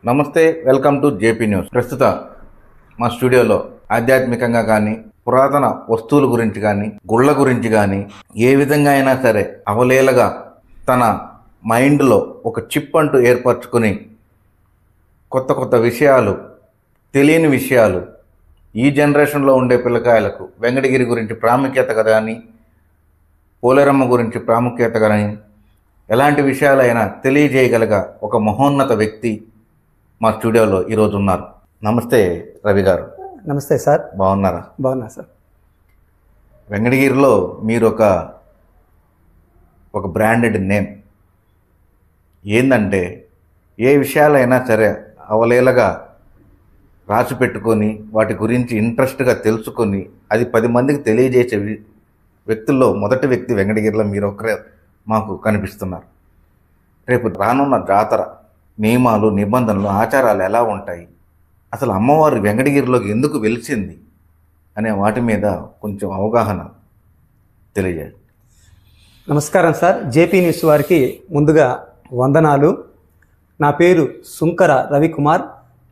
నమస్తే, welcome to JP news. ప్రస్తుత మా స్టూడియోలో ఆధ్యాత్మికంగా కానీ, పురాతన వస్తువుల గురించి కానీ, గుళ్ళ గురించి కానీ, ఏ విధంగా అయినా సరే అవలేలగా తన మైండ్లో ఒక చిప్ అంటూ ఏర్పరచుకుని కొత్త కొత్త విషయాలు, తెలియని విషయాలు ఈ జనరేషన్లో ఉండే పిల్లకాయలకు వెంకటగిరి గురించి ప్రాముఖ్యత కానీ, పోలేరమ్మ గురించి ప్రాముఖ్యత కానీ, ఎలాంటి విషయాలైనా తెలియజేయగలగ ఒక మహోన్నత వ్యక్తి మా స్టూడియోలో ఈరోజు ఉన్నారు. నమస్తే రవి గారు. నమస్తే సార్. బాగున్నారా? బాగున్నా సార్. వెంకటగిరిలో మీరు ఒక బ్రాండెడ్ నేమ్. ఏంటంటే ఏ విషయాలైనా సరే అవలేలగా రాసి పెట్టుకొని వాటి గురించి ఇంట్రెస్ట్గా తెలుసుకొని అది 10 మందికి తెలియజేసే వ్యక్తుల్లో మొదటి వ్యక్తి వెంకటగిరిలో మీరు ఒకరే మాకు కనిపిస్తున్నారు. రేపు రానున్న జాతర నియమాలు, నిబంధనలు, ఆచారాలు ఎలా ఉంటాయి, అసలు అమ్మవారు వెంకటగిరిలోకి ఎందుకు వెలిసింది అనే వాటి మీద కొంచెం అవగాహన తెలియజేయండి. నమస్కారం సార్. జేపీ న్యూస్ వారికి ముందుగా వందనాలు. నా పేరు సుంకర రవికుమార్.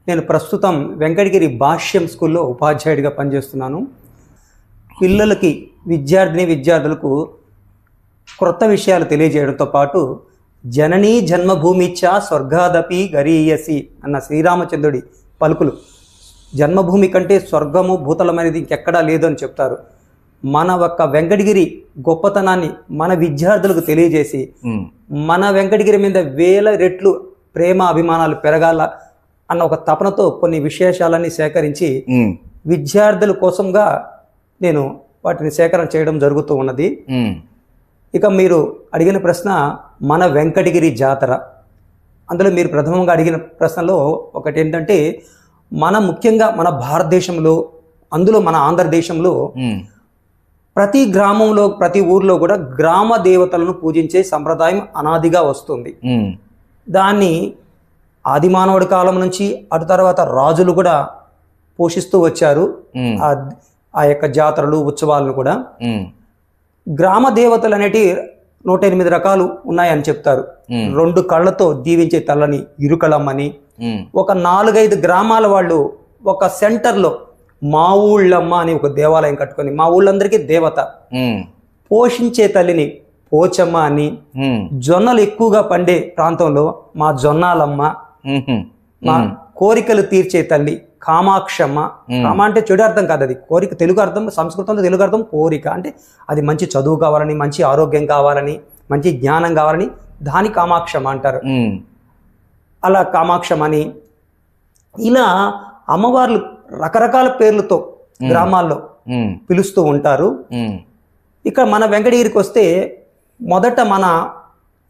నేను ప్రస్తుతం వెంకటగిరి భాష్యం స్కూల్లో ఉపాధ్యాయుడిగా పనిచేస్తున్నాను. పిల్లలకి, విద్యార్థులకు క్రొత్త విషయాలు తెలియజేయడంతో పాటు జననీ జన్మభూమిచ్చ స్వర్గాదపి గరీయసి అన్న శ్రీరామచంద్రుడి పలుకులు, జన్మభూమి కంటే స్వర్గము, భూతలం అనేది ఇంకెక్కడా లేదు అని చెప్తారు. మన ఒక్క వెంకటగిరి గొప్పతనాన్ని మన విద్యార్థులకు తెలియజేసి మన వెంకటగిరి మీద 1000 రెట్లు ప్రేమ, అభిమానాలు పెరగాల అన్న ఒక తపనతో కొన్ని విశేషాలన్నీ సేకరించి విద్యార్థుల కోసంగా నేను వాటిని సేకరణ చేయడం జరుగుతూ ఉన్నది. ఇక మీరు అడిగిన ప్రశ్న మన వెంకటగిరి జాతర. అందులో మీరు ప్రథమంగా అడిగిన ప్రశ్నలో ఒకటి ఏంటంటే, ముఖ్యంగా మన భారతదేశంలో, అందులో మన ఆంధ్రదేశంలో ప్రతి గ్రామంలో, ప్రతి ఊర్లో కూడా గ్రామ దేవతలను పూజించే సంప్రదాయం అనాదిగా వస్తుంది. దాన్ని ఆది మానవుడి కాలం నుంచి అటు తర్వాత రాజులు కూడా పోషిస్తూ వచ్చారు. ఆ యొక్క జాతరలు, ఉత్సవాలను కూడా. గ్రామ దేవతలు అనేటి 108 రకాలు ఉన్నాయని చెప్తారు. 2 కళ్ళతో దీవించే తల్లని ఇరుకలమ్మని, ఒక 4-5 గ్రామాల వాళ్ళు ఒక సెంటర్లో మా ఊళ్ళమ్మ అని ఒక దేవాలయం కట్టుకొని, మా ఊళ్ళందరికీ దేవత, పోషించే తల్లిని పోచమ్మ అని, జొన్నలు ఎక్కువగా పండే ప్రాంతంలో మా జొన్నాలమ్మ, మా కోరికలు తీర్చే తల్లి కామాక్షమ్మ. కామ అంటే చెడు అర్థం కాదు, అది కోరిక. తెలుగు అర్థం, సంస్కృతంలో తెలుగు అర్థం కోరిక అంటే అది మంచి చదువు కావాలని, మంచి ఆరోగ్యం కావాలని, మంచి జ్ఞానం కావాలని దాని కామాక్షమ్మ అంటారు. అలా కామాక్షమని, ఇలా అమ్మవార్లు రకరకాల పేర్లతో గ్రామాల్లో పిలుస్తూ ఉంటారు. ఇక మన వెంకటగిరికి వస్తే మొదట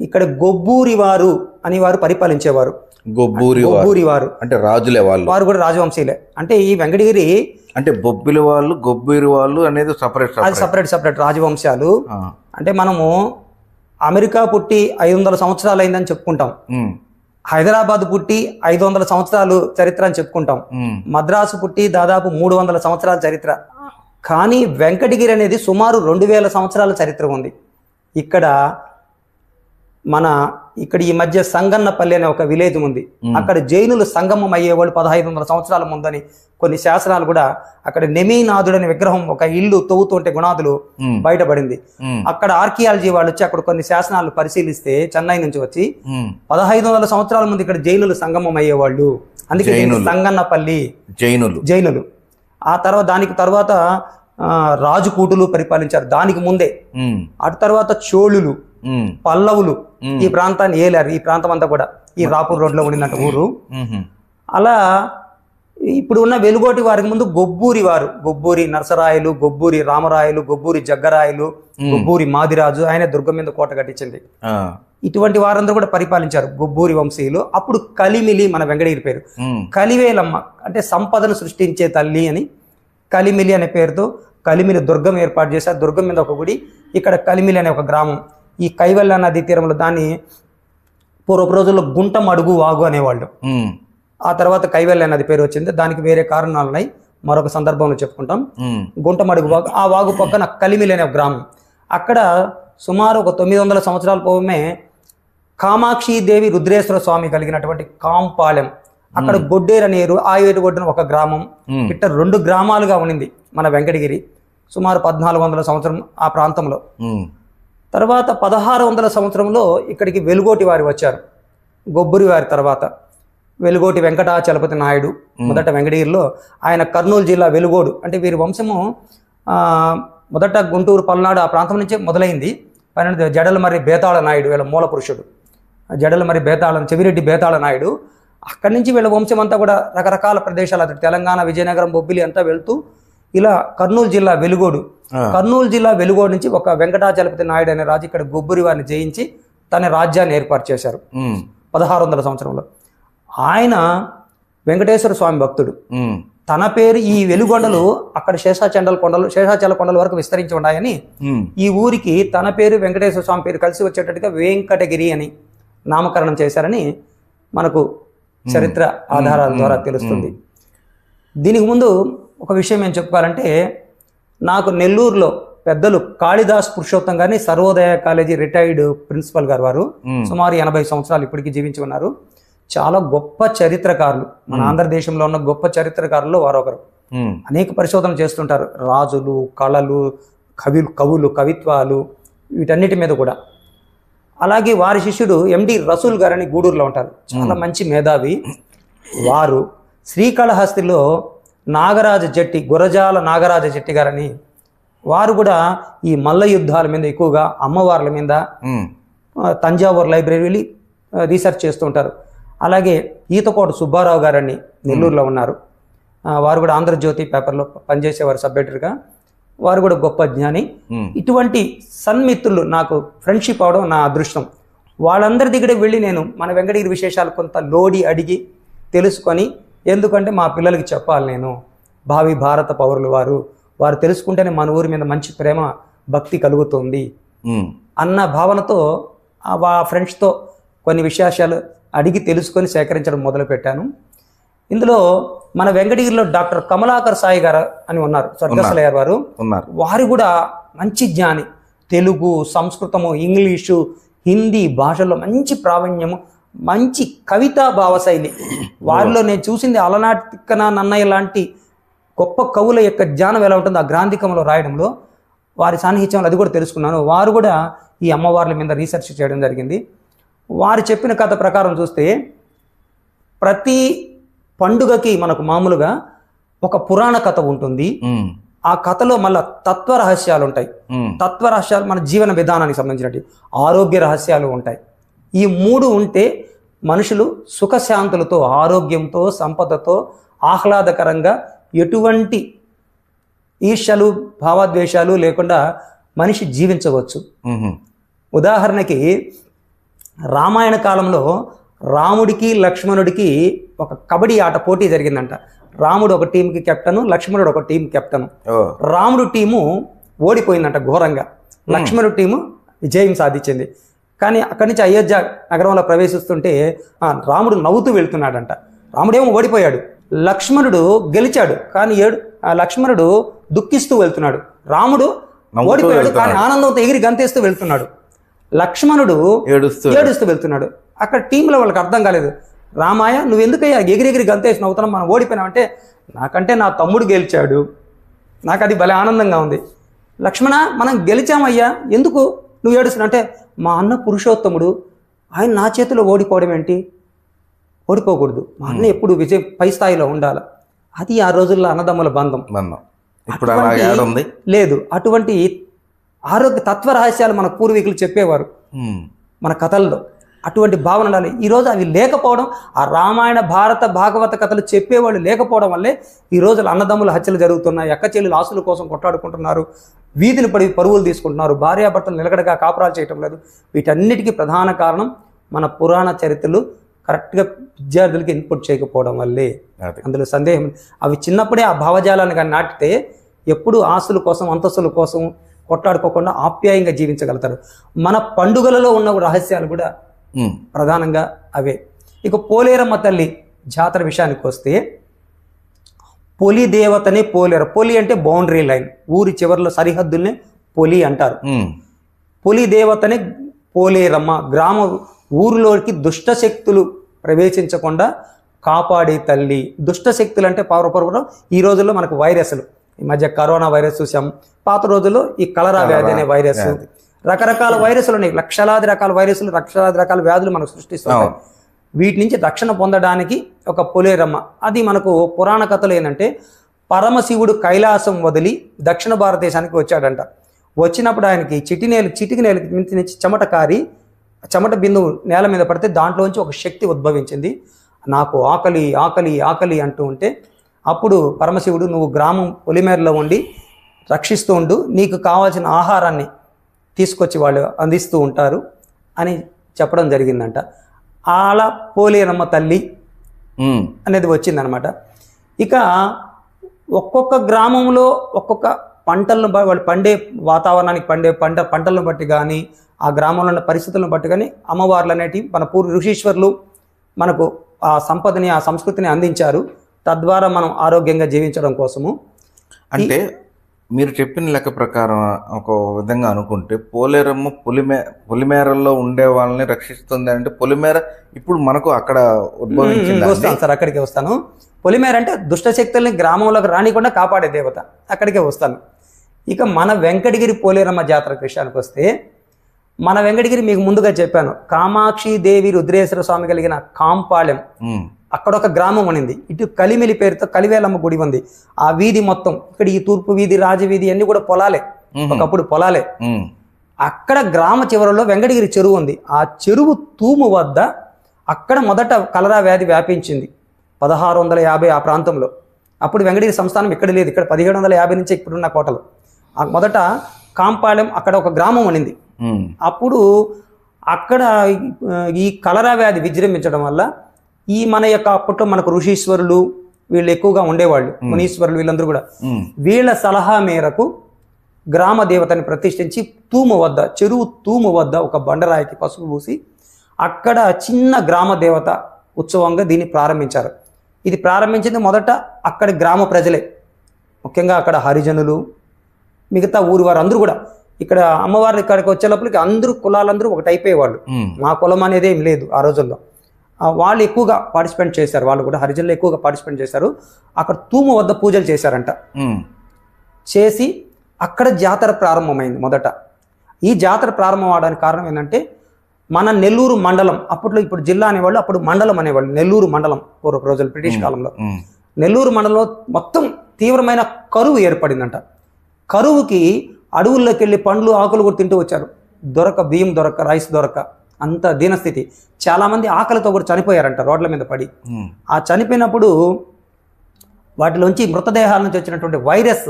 ఇక్కడ గొబ్బూరి వారు అని వారు పరిపాలించేవారు. గొబ్బూరి వారు అంటే రాజులే, వారు కూడా రాజవంశీలే. అంటే ఈ వెంకటగిరి అంటే బొబ్బిలి వాళ్ళు, గొబ్బూరి వాళ్ళు అనేది సపరేట్ రాజవంశాలు. అంటే మనము అమెరికా పుట్టి 500 సంవత్సరాలు అయిందని చెప్పుకుంటాం, హైదరాబాద్ పుట్టి 500 సంవత్సరాలు చరిత్ర అని చెప్పుకుంటాం, మద్రాసు పుట్టి దాదాపు 300 సంవత్సరాల చరిత్ర. కానీ వెంకటగిరి అనేది సుమారు 2000 సంవత్సరాల చరిత్ర ఉంది. ఇక్కడ ఈ మధ్య సంగన్నపల్లి అనే ఒక విలేజ్ ఉంది. అక్కడ జైనులు సంగమం అయ్యేవాళ్ళు 1500 సంవత్సరాల ముందని కొన్ని శాసనాలు కూడా. అక్కడ నెమీనాథుడు అనే విగ్రహం, ఒక ఇల్లు తవ్వుతుంటే గుణాదులు బయటపడింది. అక్కడ ఆర్కియాలజీ వాళ్ళు వచ్చి అక్కడ కొన్ని శాసనాలు పరిశీలిస్తే, చెన్నై నుంచి వచ్చి 1500 సంవత్సరాల ముందు ఇక్కడ జైనులు సంగమం అయ్యేవాళ్ళు. అందుకే సంగన్నపల్లి జైనులు. ఆ తర్వాత దానికి తర్వాత రాజుకూటులు పరిపాలించారు దానికి ముందే. అటు తర్వాత చోళులు, పల్లవులు ఈ ప్రాంతాన్ని ఏలారు. ఈ ప్రాంతం అంతా కూడా ఈ రాపూర్ రోడ్ లో ఉండినట్టు ఊరు. అలా ఇప్పుడు ఉన్న వెలుగోటి వారికి ముందు గొబ్బూరి వారు, గొబ్బూరి నరసరాయలు, గొబ్బూరి రామరాయలు, గొబ్బూరి జగ్గరాయలు, గొబ్బూరి మాదిరాజు, ఆయన దుర్గం మీద కోట కట్టించింది. ఇటువంటి వారందరూ కూడా పరిపాలించారు గొబ్బూరి వంశీయులు. అప్పుడు కలిమిలి మన వెంకటగిరి పేరు. కలివేలమ్మ అంటే సంపదను సృష్టించే తల్లి అని కలిమిలి అనే పేరుతో కలిమిలి దుర్గం ఏర్పాటు చేశారు. దుర్గం మీద ఒక గుడి. ఇక్కడ కలిమిలి అనే ఒక గ్రామం. ఈ కైవల్య నదీ తీరంలో దాన్ని పూర్వపు రోజుల్లో గుంటమడుగు వాగు అనేవాళ్ళు. ఆ తర్వాత కైవల్య నది పేరు వచ్చింది. దానికి వేరే కారణాలు ఉన్నాయి, మరొక సందర్భంలో చెప్పుకుంటాం. గుంటమడుగు వాగు, ఆ వాగు పక్కన కలిమిలి అనే గ్రామం. అక్కడ సుమారు ఒక 900 సంవత్సరాల పూర్వమే కామాక్షి దేవి రుద్రేశ్వర స్వామి కలిగినటువంటి కాంపాలెం అక్కడ గొడ్డేరు అనే ఆ ఏరు ఒడ్డున ఒక గ్రామం, ఇట్ట 2 గ్రామాలుగా ఉండింది మన వెంకటగిరి సుమారు 1400 సంవత్సరం ఆ ప్రాంతంలో. తర్వాత 1600 సంవత్సరంలో ఇక్కడికి వెలుగోటి వారు వచ్చారు. గొబ్బురి వారి తర్వాత వెలుగోటి వెంకటాచలపతి నాయుడు మొదట వెంకటగిరిలో, ఆయన కర్నూలు జిల్లా వెలుగోడు, అంటే వీరి వంశము మొదట గుంటూరు పల్నాడు ఆ ప్రాంతం నుంచే మొదలైంది. పైన జడలమర్రి బేతాళ నాయుడు వీళ్ళ మూల పురుషుడు, జడలమర్రి బేతాళం చెవిరెడ్డి బేతాళ నాయుడు. అక్కడి నుంచి వీళ్ళ వంశం అంతా కూడా రకరకాల ప్రదేశాలు, అటు తెలంగాణ, విజయనగరం, బొబ్బిలి అంతా వెళ్తూ ఇలా కర్నూలు జిల్లా వెలుగోడు, కర్నూలు జిల్లా వెలుగోడు నుంచి ఒక వెంకటాచలపతి నాయుడు అనే రాజు ఇక్కడ గొబ్బురి వారిని జయించి తన రాజ్యాన్ని ఏర్పాటు చేశారు 1600 సంవత్సరంలో. ఆయన వెంకటేశ్వర స్వామి భక్తుడు. తన పేరు ఈ వెలుగొండలు అక్కడ శేషాచల కొండల వరకు విస్తరించి ఉన్నాయని ఈ ఊరికి తన పేరు వెంకటేశ్వర స్వామి పేరు కలిసి వచ్చేటట్టుగా వెంకటగిరి అని నామకరణం చేశారని మనకు చరిత్ర ఆధారాల ద్వారా తెలుస్తుంది. దీనికి ముందు ఒక విషయం ఏం చెప్పుకోవాలంటే, నాకు నెల్లూరులో పెద్దలు కాళిదాస్ పురుషోత్తం గారిని సర్వోదయ కాలేజీ రిటైర్డ్ ప్రిన్సిపల్ గారు, వారు సుమారు 80 సంవత్సరాలు ఇప్పటికీ జీవించి ఉన్నారు. చాలా గొప్ప చరిత్రకారులు, మన ఆంధ్రదేశంలో ఉన్న గొప్ప చరిత్రకారుల్లో వారు ఒకరు. అనేక పరిశోధనలు చేస్తుంటారు, రాజులు, కళలు, కవులు, కవిత్వాలు, వీటన్నిటి మీద కూడా. అలాగే వారి శిష్యుడు ఎండి రసూల్ గారని గూడూరులో ఉంటారు, చాలా మంచి మేధావి. వారు శ్రీకాళహస్తిలో నాగరాజ జట్టి, గురజాల నాగరాజ జట్టి గారని, వారు కూడా ఈ మల్ల యుద్ధాల మీద ఎక్కువగా, అమ్మవార్ల మీద తంజావూరు లైబ్రరీ వెళ్ళి రీసెర్చ్ చేస్తూ ఉంటారు. అలాగే ఈతకోట సుబ్బారావు గారని నెల్లూరులో ఉన్నారు, వారు కూడా ఆంధ్రజ్యోతి పేపర్లో పనిచేసేవారు సబ్ ఎడిటర్గా. వారు కూడా గొప్ప జ్ఞాని. ఇటువంటి సన్మిత్రులు నాకు ఫ్రెండ్షిప్ అవడం నా అదృష్టం. వాళ్ళందరి దగ్గర వెళ్ళి నేను మన వెంకటగిరి విశేషాలు కొంత లోడి అడిగి తెలుసుకొని, ఎందుకంటే మా పిల్లలకి చెప్పాలి, నేను భావి భారత పౌరులు వారు తెలుసుకుంటేనే మన ఊరి మీద మంచి ప్రేమ భక్తి కలుగుతుంది అన్న భావనతో ఆ ఫ్రెండ్స్తో కొన్ని విశేషాలు అడిగి తెలుసుకొని సేకరించడం మొదలుపెట్టాను. ఇందులో మన వెంకటగిరిలో డాక్టర్ కమలాకర్ సాయి గారు అని ఉన్నారు, స్వర్గస్థులయ్యారు వారు. వారు కూడా మంచి జ్ఞాని, తెలుగు, సంస్కృతము, ఇంగ్లీషు, హిందీ భాషల్లో మంచి ప్రావీణ్యము, మంచి కవితా భావశైలి. వారిలో నేను చూసింది అలనాటి తిక్కన నన్నయ్య లాంటి గొప్ప కవుల యొక్క జ్ఞానం ఎలా ఉంటుందో ఆ గ్రాంధికంలో రాయడంలో, వారి సాన్నిహిత్యంలో అది కూడా తెలుసుకున్నాను. వారు కూడా ఈ అమ్మవార్ల మీద రీసెర్చ్ చేయడం జరిగింది. వారు చెప్పిన కథ ప్రకారం చూస్తే, ప్రతి పండుగకి మనకు మామూలుగా ఒక పురాణ కథ ఉంటుంది. ఆ కథలో మళ్ళా తత్వ రహస్యాలు ఉంటాయి. తత్వ రహస్యాలు మన జీవన విధానానికి సంబంధించినవి, ఆరోగ్య రహస్యాలు ఉంటాయి. ఈ 3 ఉంటే మనుషులు సుఖశాంతులతో, ఆరోగ్యంతో, సంపదతో, ఆహ్లాదకరంగా, ఎటువంటి ఈర్ష్యలు, భావద్వేషాలు లేకుండా మనిషి జీవించవచ్చు. ఉదాహరణకి రామాయణ కాలంలో రాముడికి లక్ష్మణుడికి ఒక కబడ్డీ ఆట పోటీ జరిగిందంట. రాముడు ఒక టీంకి కెప్టెను, లక్ష్మణుడు ఒక టీం కెప్టెను. రాముడు టీము ఓడిపోయిందంట ఘోరంగా, లక్ష్మణుడు టీము విజయం సాధించింది. కానీ అక్కడి నుంచి అయోధ్య నగరంలో ప్రవేశిస్తుంటే రాముడు నవ్వుతూ వెళ్తున్నాడంట. రాముడేమో ఓడిపోయాడు, లక్ష్మణుడు గెలిచాడు, కానీ లక్ష్మణుడు దుఃఖిస్తూ వెళ్తున్నాడు. రాముడు ఓడిపోయాడు కానీ ఆనందంతో ఎగిరి గంతేస్తూ వెళ్తున్నాడు. లక్ష్మణుడు ఏడుస్తూ వెళ్తున్నాడు. అక్కడ టీంలో వాళ్ళకి అర్థం కాలేదు. రామాయ, నువ్వు ఎందుకయ్యా ఎగిరెగిరి గంతేసి నవ్వుతున్నావు, మనం ఓడిపోయినామంటే, నాకంటే నా తమ్ముడు గెలిచాడు, నాకు అది భలే ఆనందంగా ఉంది. లక్ష్మణ, మనం గెలిచామయ్యా, ఎందుకు నువ్వు ఏడుస్తున్నావు అంటే, మా అన్న పురుషోత్తముడు, ఆయన నా చేతిలో ఓడిపోవడం ఏంటి, ఓడిపోకూడదు, మా అన్న ఎప్పుడు విజయం పై స్థాయిలో ఉండాలి. అది ఆ రోజుల్లో అన్నదమ్ముల బంధం. లేదు, అటువంటి ఆరోగ్య తత్వ రహస్యాలు మన పూర్వీకులు చెప్పేవారు మన కథల్లో. అటువంటి భావన ఉండాలి. ఈరోజు అవి లేకపోవడం, ఆ రామాయణ, భారత, భాగవత కథలు చెప్పేవాళ్ళు లేకపోవడం వల్లే ఈ రోజు అన్నదమ్ముల హత్యలు జరుగుతున్నాయి, అక్క చెల్లెలు ఆస్తుల కోసం కొట్లాడుకుంటున్నారు, వీధిని పడి పరువులు తీసుకుంటున్నారు, భార్యాభర్తలు నిలకడగా కాపురాలు చేయటం లేదు. వీటన్నిటికీ ప్రధాన కారణం మన పురాణ చరిత్రలు కరెక్ట్గా విద్యార్థులకి ఇన్పుట్ చేయకపోవడం వల్లే. అందులో సందేహం. అవి చిన్నప్పుడే ఆ భావజాలాన్ని కానీ నాటితే ఎప్పుడు ఆస్తుల కోసం, అంతస్తుల కోసం కొట్లాడుకోకుండా ఆప్యాయంగా జీవించగలుగుతారు. మన పండుగలలో ఉన్న రహస్యాలు కూడా ప్రధానంగా అవే. ఇక పోలేరమ్మ తల్లి జాతర విషయానికి వస్తే, పొలి దేవతనే పోలేరు. పొలి అంటే బౌండరీ లైన్, ఊరి చివరిలో సరిహద్దుల్ని పొలి అంటారు. పొలి దేవతనే పోలేరమ్మ. ఊరిలోకి దుష్ట శక్తులు ప్రవేశించకుండా కాపాడే తల్లి, దుష్ట శక్తులు అంటే పవర్ ఈ రోజుల్లో మనకు వైరస్లు, ఈ మధ్య కరోనా వైరస్ చూసాం, పాత రోజుల్లో ఈ కలరా వ్యాధి అనే వైరస్, రకరకాల వైరస్లు ఉన్నాయి, లక్షలాది రకాల వైరస్లు, లక్షలాది రకాల వ్యాధులు మనకు సృష్టిస్తున్నాయి. వీటి నుంచి రక్షణ పొందడానికి ఒక పోలేరమ్మ, అది మనకు పురాణ కథలు ఏంటంటే పరమశివుడు కైలాసం వదిలి దక్షిణ భారతదేశానికి వచ్చాడంట. వచ్చినప్పుడు ఆయనకి చిటికి నేల నుంచి చెమట కారి, చెమట బిందువు నేల మీద పడితే దాంట్లోంచి ఒక శక్తి ఉద్భవించింది. నాకు ఆకలి ఆకలి ఆకలి అంటూ ఉంటే అప్పుడు పరమశివుడు నువ్వు గ్రామం పొలిమేరలో ఉండి రక్షిస్తూ ఉండు, నీకు కావాల్సిన ఆహారాన్ని తీసుకొచ్చి వాళ్ళు అందిస్తూ ఉంటారు అని చెప్పడం జరిగిందంట. అలా పోలేరమ్మ తల్లి అనేది వచ్చిందనమాట. ఇక ఒక్కొక్క గ్రామంలో ఒక్కొక్క పంటలను వాళ్ళు పండే వాతావరణానికి పంటలను బట్టి కానీ, ఆ గ్రామంలో ఉన్న పరిస్థితులను బట్టి కానీ అమ్మవార్లు అనేటివి మన ఋషీశ్వరులు మనకు ఆ సంపదని, ఆ సంస్కృతిని అందించారు. తద్వారా మనం ఆరోగ్యంగా జీవించడం కోసము. అంటే మీరు చెప్పిన లెక్క ప్రకారం ఒక విధంగా అనుకుంటే పోలేరమ్మ పొలిమేరల్లో ఉండే వాళ్ళని రక్షిస్తుంది అంటే పొలిమేర ఇప్పుడు మనకు అక్కడ ఉద్భవించింది. వస్తాను సార్, అక్కడికే వస్తాను. పొలిమేర అంటే దుష్టశక్తుల్ని గ్రామంలోకి రానికుండా కాపాడే దేవత, అక్కడికే వస్తాను. ఇక మన వెంకటగిరి పోలేరమ్మ జాతర విషయానికి వస్తే, మన వెంకటగిరి మీకు ముందుగా చెప్పాను, కామాక్షి దేవి రుద్రేశ్వర స్వామి కలిగిన కాంపాళెం, అక్కడ ఒక గ్రామం ఉన్నింది. ఇటు కలిమిలి పేరుతో కలివేలమ్మ గుడి ఉంది. ఆ వీధి మొత్తం, ఇక్కడ ఈ తూర్పు వీధి, రాజవీధి అన్ని కూడా పొలాలే, ఒకప్పుడు పొలాలే. అక్కడ గ్రామ చివరలో వెంకటగిరి చెరువు ఉంది. ఆ చెరువు తూము వద్ద అక్కడ మొదట కలరా వ్యాధి వ్యాపించింది 1650 ఆ ప్రాంతంలో. అప్పుడు వెంకటగిరి సంస్థానం ఇక్కడ లేదు, ఇక్కడ 1750 నుంచి ఇప్పుడున్న కోటలు. మొదట కాంపాళెం అక్కడ ఒక గ్రామం ఉన్నింది. అప్పుడు అక్కడ ఈ కలరా వ్యాధి విజృంభించడం వల్ల ఈ మన యొక్క అప్పట్లో మనకు ఋషీశ్వరులు వీళ్ళు ఎక్కువగా ఉండేవాళ్ళు, మునీశ్వరులు వీళ్ళందరూ కూడా, వీళ్ళ సలహా మేరకు గ్రామ దేవతని ప్రతిష్ఠించి చెరువు తూము వద్ద ఒక బండరాయికి పసుపు పూసి అక్కడ చిన్న గ్రామ దేవత ఉత్సవంగా దీన్ని ప్రారంభించారు. ఇది ప్రారంభించింది మొదట అక్కడి గ్రామ ప్రజలే, ముఖ్యంగా అక్కడ హరిజనులు, మిగతా ఊరు వారు అందరూ కూడా. ఇక్కడ అమ్మవారి ఇక్కడికి వచ్చేటప్పటికి అందరూ కులాలందరూ ఒకటి అయిపోయేవాళ్ళు. మా కులం అనేది ఏం లేదు ఆ రోజుల్లో. వాళ్ళు ఎక్కువగా పార్టిసిపేట్ చేశారు, వాళ్ళు కూడా హరిజనులు ఎక్కువగా పార్టిసిపేట్ చేశారు. అక్కడ తూము వద్ద పూజలు చేశారంట. చేసి అక్కడ జాతర ప్రారంభమైంది మొదట. ఈ జాతర ప్రారంభం అవడానికి కారణం ఏంటంటే మన నెల్లూరు మండలం, అప్పట్లో ఇప్పుడు జిల్లా అనేవాళ్ళు, అప్పుడు మండలం అనేవాళ్ళు. నెల్లూరు మండలం పూర్వపు రోజులు బ్రిటిష్ కాలంలో నెల్లూరు మండలంలో మొత్తం తీవ్రమైన కరువు ఏర్పడిందంట. కరువుకి అడవుల్లోకి వెళ్ళి పండ్లు ఆకులు కూడా తింటూ వచ్చారు. బియ్యం దొరక్క, రైస్ దొరక్క, అంత దీనస్థితి. చాలామంది ఆకలితో కూడా చనిపోయారంట రోడ్ల మీద పడి. ఆ చనిపోయినప్పుడు వాటిలోంచి మృతదేహాల నుంచి వచ్చినటువంటి వైరస్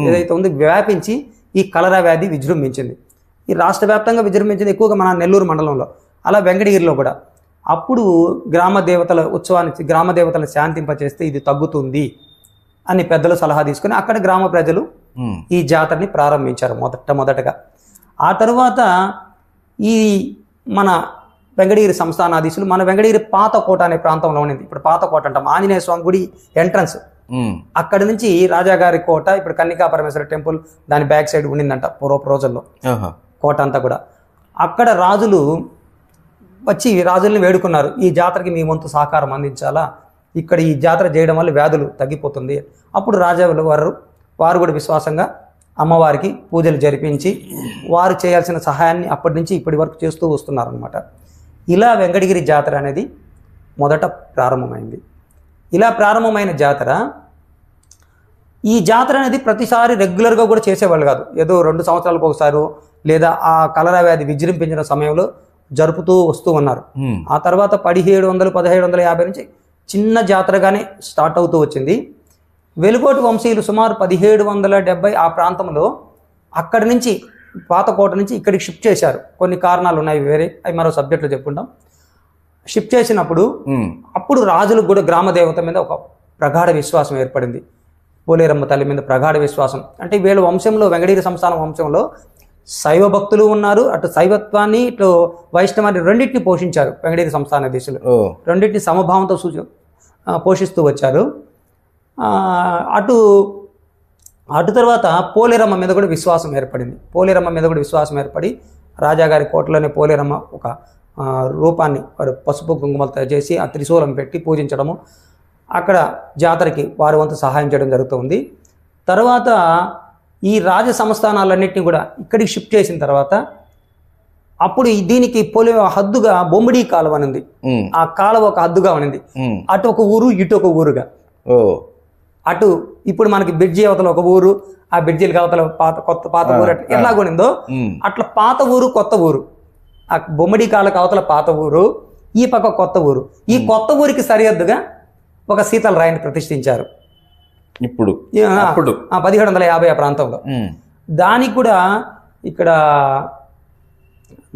ఏదైతే ఉందో వ్యాపించి ఈ కలరా వ్యాధి విజృంభించింది. ఈ రాష్ట్ర వ్యాప్తంగా విజృంభించింది, ఎక్కువగా మన నెల్లూరు మండలంలో, అలా వెంకటగిరిలో కూడా. అప్పుడు గ్రామ దేవతల ఉత్సవాన్ని, గ్రామ దేవతలను శాంతింపచేస్తే ఇది తగ్గుతుంది అని పెద్దలు సలహా తీసుకుని అక్కడ గ్రామ ప్రజలు ఈ జాతరని ప్రారంభించారు మొదటగా. ఆ తర్వాత ఈ మన వెంకటగిరి సంస్థానాధీశులు మన వెంకటగిరి పాతకోట అనే ప్రాంతంలో ఉన్నది. ఇప్పుడు పాతకోట అంటాం, ఆంజనేయ స్వామి గుడి ఎంట్రన్స్. అక్కడి నుంచి రాజాగారి కోట, ఇప్పుడు కన్నికా పరమేశ్వర టెంపుల్ దాని బ్యాక్ సైడ్ ఉండిందంట పూర్వపు రోజుల్లో కోట అంతా కూడా. అక్కడ రాజులు వచ్చి రాజుల్ని వేడుకున్నారు, ఈ జాతరకి మీ వంతు సహకారం అందించాలా, ఇక్కడ ఈ జాతర చేయడం వల్ల వ్యాధులు తగ్గిపోతుంది. అప్పుడు రాజావులు వారు కూడా విశ్వాసంగా అమ్మవారికి పూజలు జరిపించి వారు చేయాల్సిన సహాయాన్ని అప్పటి నుంచి ఇప్పటి వరకు చేస్తూ వస్తున్నారనమాట. ఇలా వెంకటగిరి జాతర అనేది మొదట ప్రారంభమైంది. ఇలా ప్రారంభమైన జాతర, ఈ జాతర అనేది ప్రతిసారి రెగ్యులర్గా కూడా చేసేవాళ్ళు కాదు. ఏదో 2 సంవత్సరాలకు ఒకసారి లేదా ఆ కలరా వ్యాధి విజృంభించిన సమయంలో జరుపుతూ వస్తూ ఉన్నారు. ఆ తర్వాత 1750 నుంచి చిన్న జాతరగానే స్టార్ట్ అవుతూ వచ్చింది. వెలుగోటి వంశీయులు సుమారు 1770 ఆ ప్రాంతంలో అక్కడి నుంచి పాతకోట నుంచి ఇక్కడికి షిఫ్ట్ చేశారు. కొన్ని కారణాలు ఉన్నాయి, వేరే అవి మరో సబ్జెక్టులో చెప్పుకుంటాం. షిఫ్ట్ చేసినప్పుడు అప్పుడు రాజులకు కూడా గ్రామ దేవత మీద ఒక ప్రగాఢ విశ్వాసం ఏర్పడింది. పోలేరమ్మ తల్లి మీద ప్రగాఢ విశ్వాసం. అంటే వీళ్ళ వంశంలో, వెంకటగిరి సంస్థానం వంశంలో శైవ భక్తులు ఉన్నారు, అటు శైవత్వాన్ని ఇటు వైష్ణవాన్ని రెండింటిని పోషించారు వెంకటగిరి సంస్థానాధీశులు. రెండింటిని సమభావంతో పోషిస్తూ వచ్చారు. అటు తర్వాత పోలేరమ్మ మీద కూడా విశ్వాసం ఏర్పడింది. పోలేరమ్మ మీద కూడా విశ్వాసం ఏర్పడి రాజాగారి కోటలోనే పోలేరమ్మ ఒక రూపాన్ని వారు పసుపు కుంకుమలతో చేసి ఆ త్రిశూలం పెట్టి పూజించడము, అక్కడ జాతరకి వారి వంతు సహాయం చేయడం జరుగుతుంది. తర్వాత ఈ రాజ సంస్థానాలన్నింటినీ కూడా ఇక్కడికి షిఫ్ట్ చేసిన తర్వాత అప్పుడు దీనికి హద్దుగా బొమ్మిడి కాలువ అని ఉంది. ఆ కాలువ ఒక హద్దుగా ఉన్నింది. అటు ఒక ఊరు, ఇటు ఒక ఊరుగా. అటు ఇప్పుడు మనకి బ్రిడ్జి అవతల ఒక ఊరు, ఆ బ్రిడ్జిల అవతల పాత ఊరు ఎలాగొనిందో అట్లా పాత ఊరు కొత్త ఊరు. ఆ బొమ్మిడి కాలువకు అవతల పాత ఊరు, ఈ పక్క కొత్త ఊరు. ఈ కొత్త ఊరికి సరిహద్దుగా ఒక శీతల రాయిని ప్రతిష్ఠించారు ఇప్పుడు 1750 ఆ ప్రాంతంలో. దానికి కూడా ఇక్కడ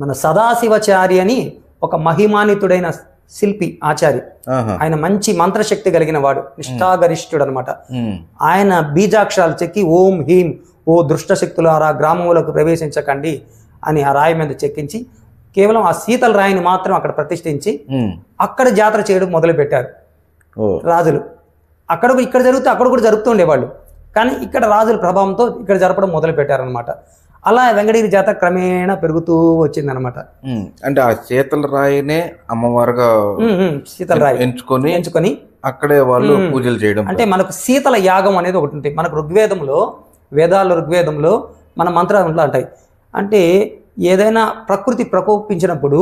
మన సదాశివచారి అని ఒక మహిమానితుడైన శిల్పి ఆచారి, ఆయన మంచి మంత్రశక్తి కలిగిన వాడు, నిష్ఠాగరిష్ఠుడు అనమాట. ఆయన బీజాక్షరాలు చెక్కి ఓం హీం ఓ దుష్ట శక్తులారా గ్రామంలోకి ప్రవేశించకండి అని ఆ రాయి మీద చెక్కించి కేవలం ఆ శీతల రాయిని మాత్రం అక్కడ ప్రతిష్ఠించి అక్కడ జాతర చేయడం మొదలు పెట్టారు రాజులు. అక్కడ ఇక్కడ జరిగితే అక్కడ కూడా జరుపుతూ ఉండేవాళ్ళు, కానీ ఇక్కడ రాజుల ప్రభావంతో ఇక్కడ జరపడం మొదలు పెట్టారనమాట. అలా వెంకటగిరి జాతర క్రమేణా పెరుగుతూ వచ్చిందనమాట. అంటే ఆ శీతల రాయినే అమ్మవారుగా శీతల రాయి ఎంచుకొని అక్కడే వాళ్ళు పూజలు చేయడం. అంటే మనకు శీతల యాగం అనేది ఒకటి ఉంటుంది. మనకు ఋగ్వేదంలో మన మంత్రాలు ఉంటాయి. అంటే ఏదైనా ప్రకృతి ప్రకోపించినప్పుడు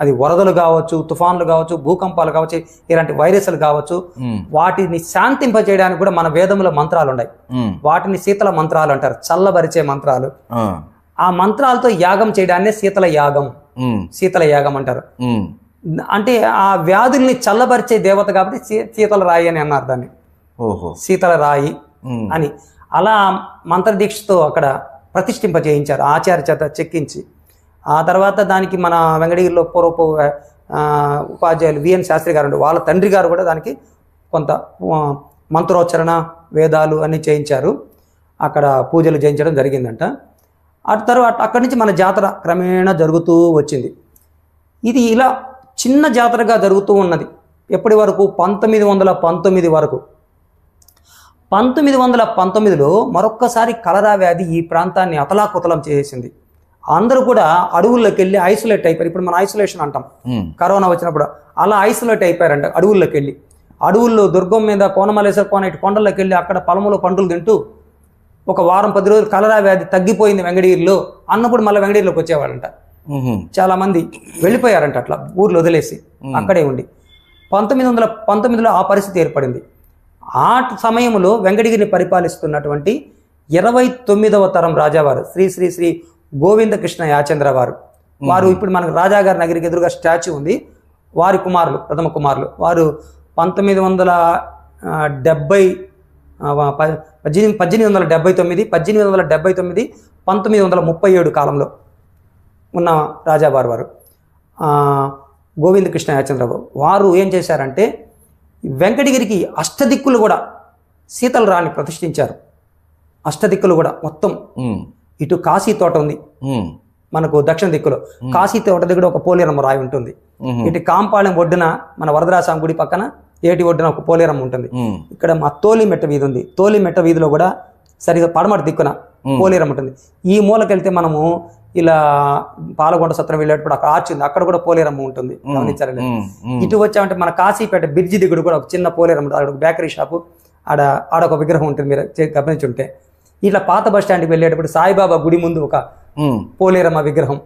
అది వరదలు కావచ్చు, తుఫాన్లు కావచ్చు, భూకంపాలు కావచ్చు, ఇలాంటి వైరస్లు కావచ్చు, వాటిని శాంతింపజేయడానికి కూడా మన వేదములో మంత్రాలు ఉన్నాయి. వాటిని శీతల మంత్రాలు అంటారు, చల్లబరిచే మంత్రాలు. ఆ మంత్రాలతో యాగం చేయడాన్నే శీతల యాగం అంటారు. అంటే ఆ వ్యాధుల్ని చల్లబరిచే దేవత కాబట్టి శీతల రాయి అని అన్నారు దాన్ని, శీతల రాయి అని. అలా మంత్రదీక్షతో అక్కడ ప్రతిష్ఠింపజేయించారు ఆచార్య చేత చెక్కించి. ఆ తర్వాత దానికి మన వెంకటగిరిలో పూర్వపు ఉపాధ్యాయులు విఎన్ శాస్త్రి గారు, వాళ్ళ తండ్రి గారు కూడా దానికి కొంత మంత్రోచ్చరణ, వేదాలు అన్నీ చేయించారు. అక్కడ పూజలు చేయించడం జరిగిందంట. ఆ తర్వాత అక్కడి నుంచి మన జాతర క్రమేణా జరుగుతూ వచ్చింది. ఇది ఇలా చిన్న జాతరగా జరుగుతూ ఉన్నది. ఎప్పటి వరకు? 1919 వరకు. 1919లో మరొక్కసారి కలరా వ్యాధి ఈ ప్రాంతాన్ని అతలాకుతలం చేసేసింది. అందరూ కూడా అడవుల్లోకి వెళ్ళి ఐసోలేట్ అయిపోయారు. ఇప్పుడు మన ఐసోలేషన్ అంటాం, కరోనా వచ్చినప్పుడు అలా ఐసోలేట్ అయిపోయారంట. అడవుల్లోకి వెళ్ళి, అడవుల్లో దుర్గం మీద కోనమలేశ్వర కోన ఇటు కొండల్లోకి వెళ్ళి అక్కడ పొలంలో పంటలు తింటూ ఒక వారం 10 రోజులు కలరా వ్యాధి తగ్గిపోయింది వెంకటగిరిలో అన్నప్పుడు మళ్ళీ వెంకటగిరిలోకి వచ్చేవాళ్ళంట. చాలా మంది వెళ్ళిపోయారంట అట్లా ఊర్లు వదిలేసి అక్కడే ఉండి. 1919లో ఆ పరిస్థితి ఏర్పడింది. ఆ సమయంలో వెంకటగిరిని పరిపాలిస్తున్నటువంటి 29వ తరం రాజావారు శ్రీ శ్రీ శ్రీ గోవిందకృష్ణ యాచంద్ర వారు ఇప్పుడు మనకు రాజాగారి నగరికి ఎదురుగా స్టాచ్యూ ఉంది. వారి కుమారులు, ప్రథమ కుమారులు, వారు 1879, 1937 కాలంలో ఉన్న రాజావారు గోవిందకృష్ణ యాచంద్రబాబు వారు ఏం చేశారంటే వెంకటగిరికి అష్టదిక్కులు కూడా శీతల రాణి ప్రతిష్ఠించారు. అష్టదిక్కులు కూడా మొత్తం. ఇటు కాశీ తోట ఉంది మనకు దక్షిణ దిక్కులో, కాశీ తోట దగ్గర ఒక పోలేరమ్మ రాయి ఉంటుంది. ఇటు కాంపాళెం ఒడ్డున మన వరదరాజస్వామి గుడి పక్కన ఏటి ఒడ్డున ఒక పోలేరమ్మ ఉంటుంది. ఇక్కడ మా తోలిమెట్ట వీధి ఉంది. తోలిమెట్ట వీధిలో కూడా సరిగా పడమట దిక్కున పోలేరమ్మ ఉంటుంది. ఈ మూలకెళ్తే మనము ఇలా పాలగొండ సత్రం వెళ్ళేటప్పుడు అక్కడ ఆర్చి ఉంది, అక్కడ కూడా పోలేరమ్మ ఉంటుంది. గమనించారండి. ఇటు వచ్చామంటే మన కాశీపేట బ్రిడ్జి దగ్గర కూడా ఒక చిన్న పోలేరమ్మ ఉంటుంది. అక్కడ ఒక బేకరీ షాపు, ఆడ ఒక విగ్రహం ఉంటుంది. మీరు గమనించుంటే ఇట్లా పాత బస్ స్టాండ్కి వెళ్ళేటప్పుడు సాయిబాబా గుడి ముందు ఒక పోలేరమ్మ విగ్రహం.